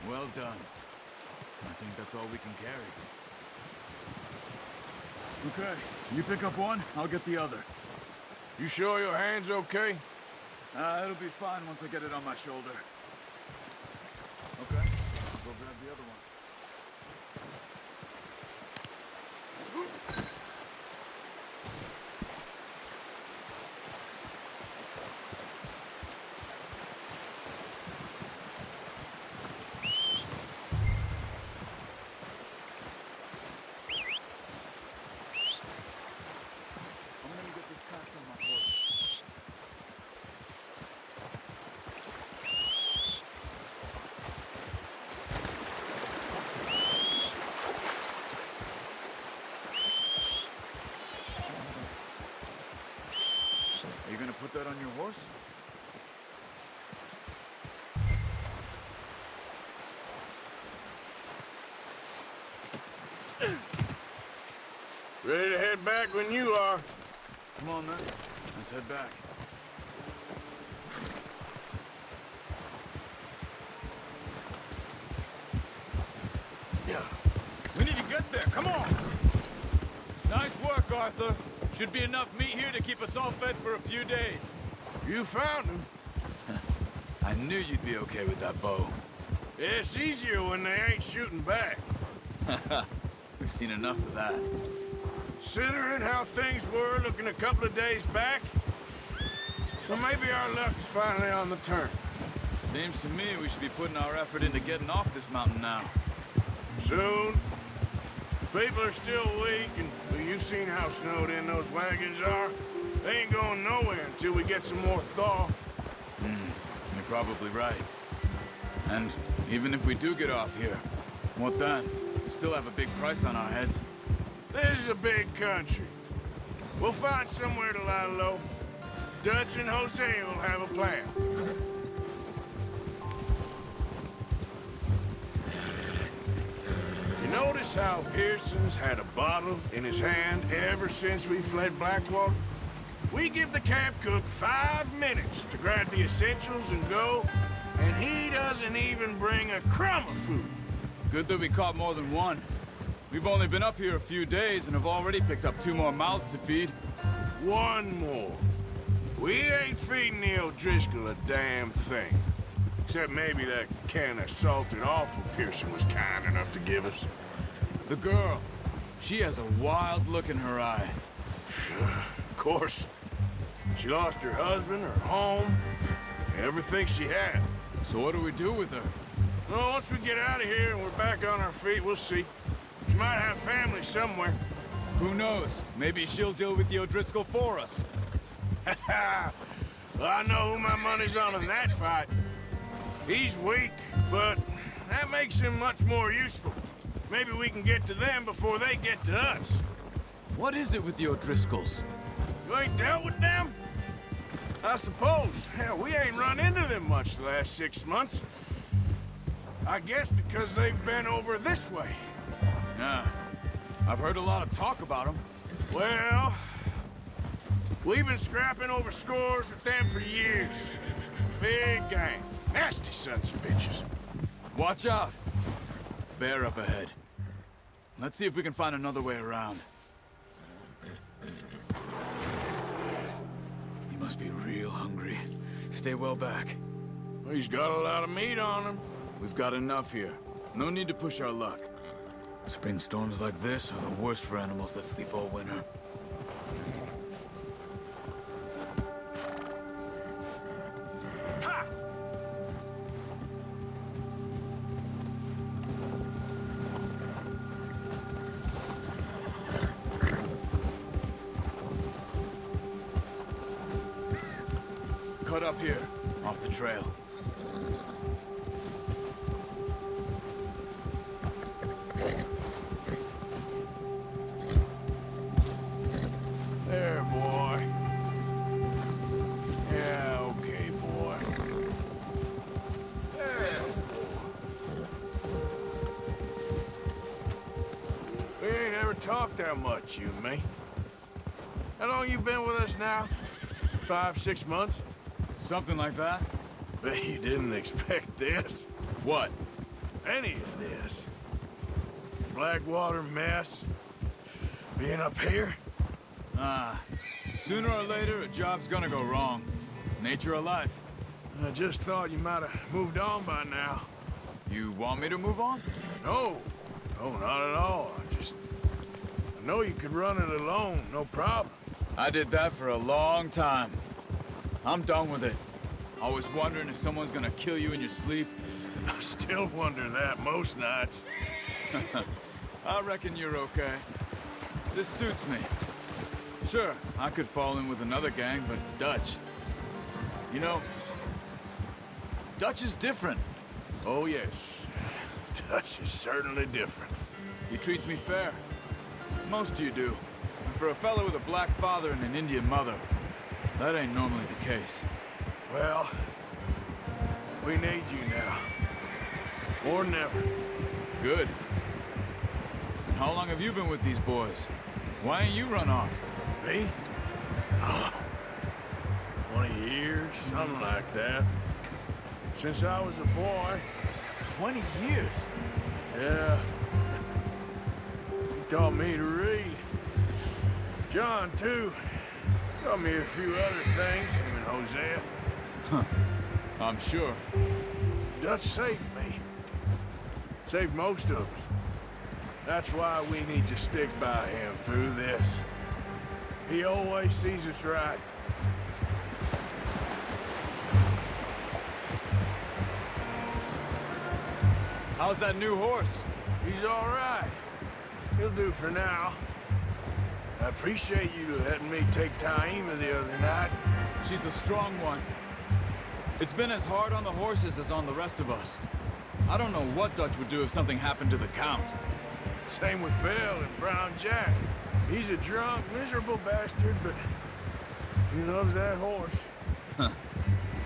Well done. I think that's all we can carry. Okay, you pick up one, I'll get the other. You sure your hand's okay? It'll be fine once I get it on my shoulder. Okay, I'll go grab the other one. Are you gonna put that on your horse? Ready to head back when you are. Come on, then. Let's head back. Yeah. We need to get there. Come on. Nice work, Arthur. Should be enough meat here to keep us all fed for a few days. You found him. I knew you'd be okay with that bow. It's easier when they ain't shooting back. We've seen enough of that. Considering how things were looking a couple of days back, well, maybe our luck's finally on the turn. Seems to me we should be putting our effort into getting off this mountain now. Soon. People are still weak, and well, you've seen how snowed in those wagons are. They ain't going nowhere until we get some more thaw. You're probably right. And even if we do get off here, what then? We still have a big price on our heads. This is a big country. We'll find somewhere to lie low. Dutch and Jose will have a plan. You notice how Pearson's had a bottle in his hand ever since we fled Blackwater? We give the camp cook 5 minutes to grab the essentials and go, and he doesn't even bring a crumb of food. Good that we caught more than one. We've only been up here a few days and have already picked up 2 more mouths to feed. One more. We ain't feeding the O'Driscoll a damn thing. Except maybe that can of salted offal Pearson was kind enough to give us. The girl. She has a wild look in her eye. Of course. She lost her husband, her home, everything she had. So what do we do with her? Well, once we get out of here and we're back on our feet, we'll see. She might have family somewhere. Who knows? Maybe she'll deal with the O'Driscoll for us. Well, I know who my money's on in that fight. He's weak, but that makes him much more useful. Maybe we can get to them before they get to us. What is it with the O'Driscolls? You ain't dealt with them? I suppose. Hell, we ain't run into them much the last 6 months. I guess because they've been over this way. Yeah. I've heard a lot of talk about them. Well, we've been scrapping over scores with them for years. Big gang. Nasty sons of bitches. Watch out. Bear up ahead. Let's see if we can find another way around. He must be real hungry. Stay well back. Well, he's got a lot of meat on him. We've got enough here. No need to push our luck. Spring storms like this are the worst for animals that sleep all winter. Cut up here, off the trail. There, boy. Yeah, okay, boy. There's boy. We ain't ever talked that much, you and me. How long you been with us now? 5, 6 months? Something like that. Bet you didn't expect this. What? any of this. Blackwater mess. Being up here? Sooner or later, a job's gonna go wrong. Nature of life. I just thought you might have moved on by now. You want me to move on? No. No, not at all. I know you could run it alone, no problem. I did that for a long time. I'm done with it. Always wondering if someone's gonna kill you in your sleep. I still wonder that most nights. I reckon you're okay. This suits me. Sure, I could fall in with another gang, but Dutch... You know, Dutch is different. Oh, yes. Dutch is certainly different. He treats me fair. Most of you do. And for a fellow with a black father and an Indian mother, that ain't normally the case. Well, we need you now. More than ever. Good. And how long have you been with these boys? Why ain't you run off? Me? 20 years, something like that. Since I was a boy. 20 years? Yeah. He taught me to read. John, too. Taught me a few other things, him and Hosea. Huh. I'm sure. Dutch saved me. Saved most of us. That's why we need to stick by him through this. He always sees us right. How's that new horse? He's all right. He'll do for now. I appreciate you letting me take Taima the other night. She's a strong one. It's been as hard on the horses as on the rest of us. I don't know what Dutch would do if something happened to the Count. Same with Bill and Brown Jack. He's a drunk, miserable bastard, but he loves that horse. Huh.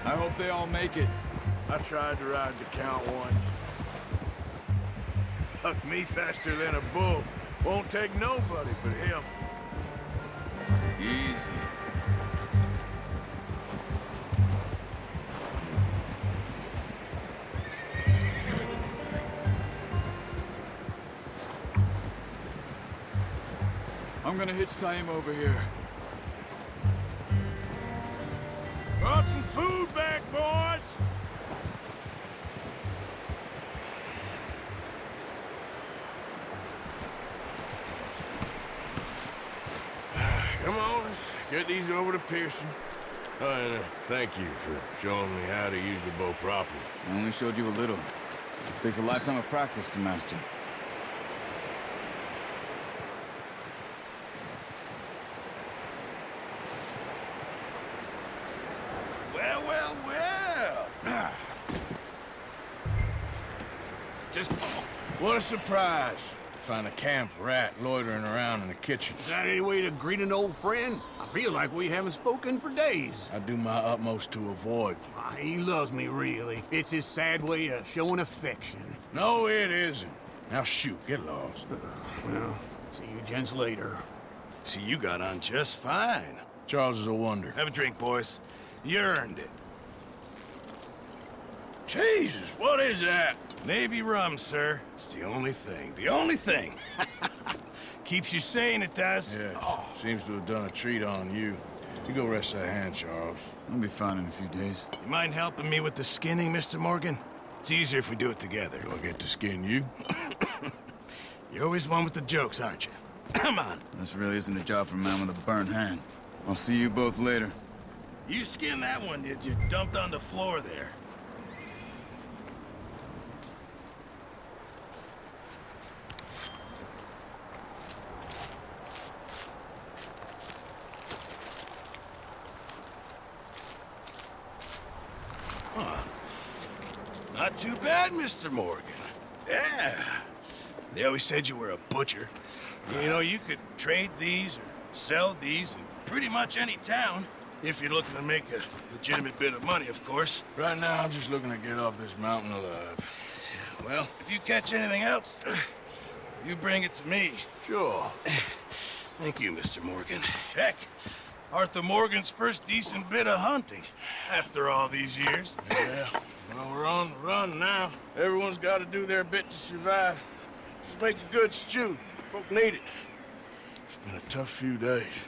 I hope they all make it. I tried to ride the Count once. Bucked me faster than a bull. Won't take nobody but him. Easy. I'm gonna hitch Taima over here. Brought some food back, boys! Come on, let's get these over to Pearson. Oh, and thank you for showing me how to use the bow properly. I only showed you a little. Takes a lifetime of practice to master. Well, well, well! Just... what a surprise. Find a camp rat loitering around in the kitchen. Is that any way to greet an old friend? I feel like we haven't spoken for days. I do my utmost to avoid you. He loves me, really. It's his sad way of showing affection. No, it isn't. Now shoot, get lost. Well, see you gents later. See, you got on just fine. Charles is a wonder. Have a drink, boys. You earned it. Jesus, what is that? Navy rum, sir. It's the only thing. The only thing. Keeps you sane, it does. Yes. Seems to have done a treat on you. You go rest that hand, Charles. I'll be fine in a few days. You mind helping me with the skinning, Mr. Morgan? It's easier if we do it together. Do I get to skin you? You're always one with the jokes, aren't you? Come on. This really isn't a job for a man with a burnt hand. I'll see you both later. You skinned that one, did you? Dumped on the floor there. Huh. Not too bad, Mr. Morgan. Yeah. They always said you were a butcher. You know, you could trade these or sell these in pretty much any town. If you're looking to make a legitimate bit of money, of course. Right now, I'm just looking to get off this mountain alive. Well, if you catch anything else, you bring it to me. Sure. Thank you, Mr. Morgan. Heck, Arthur Morgan's first decent bit of hunting after all these years. Yeah, Well, we're on the run now. Everyone's got to do their bit to survive. Just make a good stew. Folk need it. It's been a tough few days.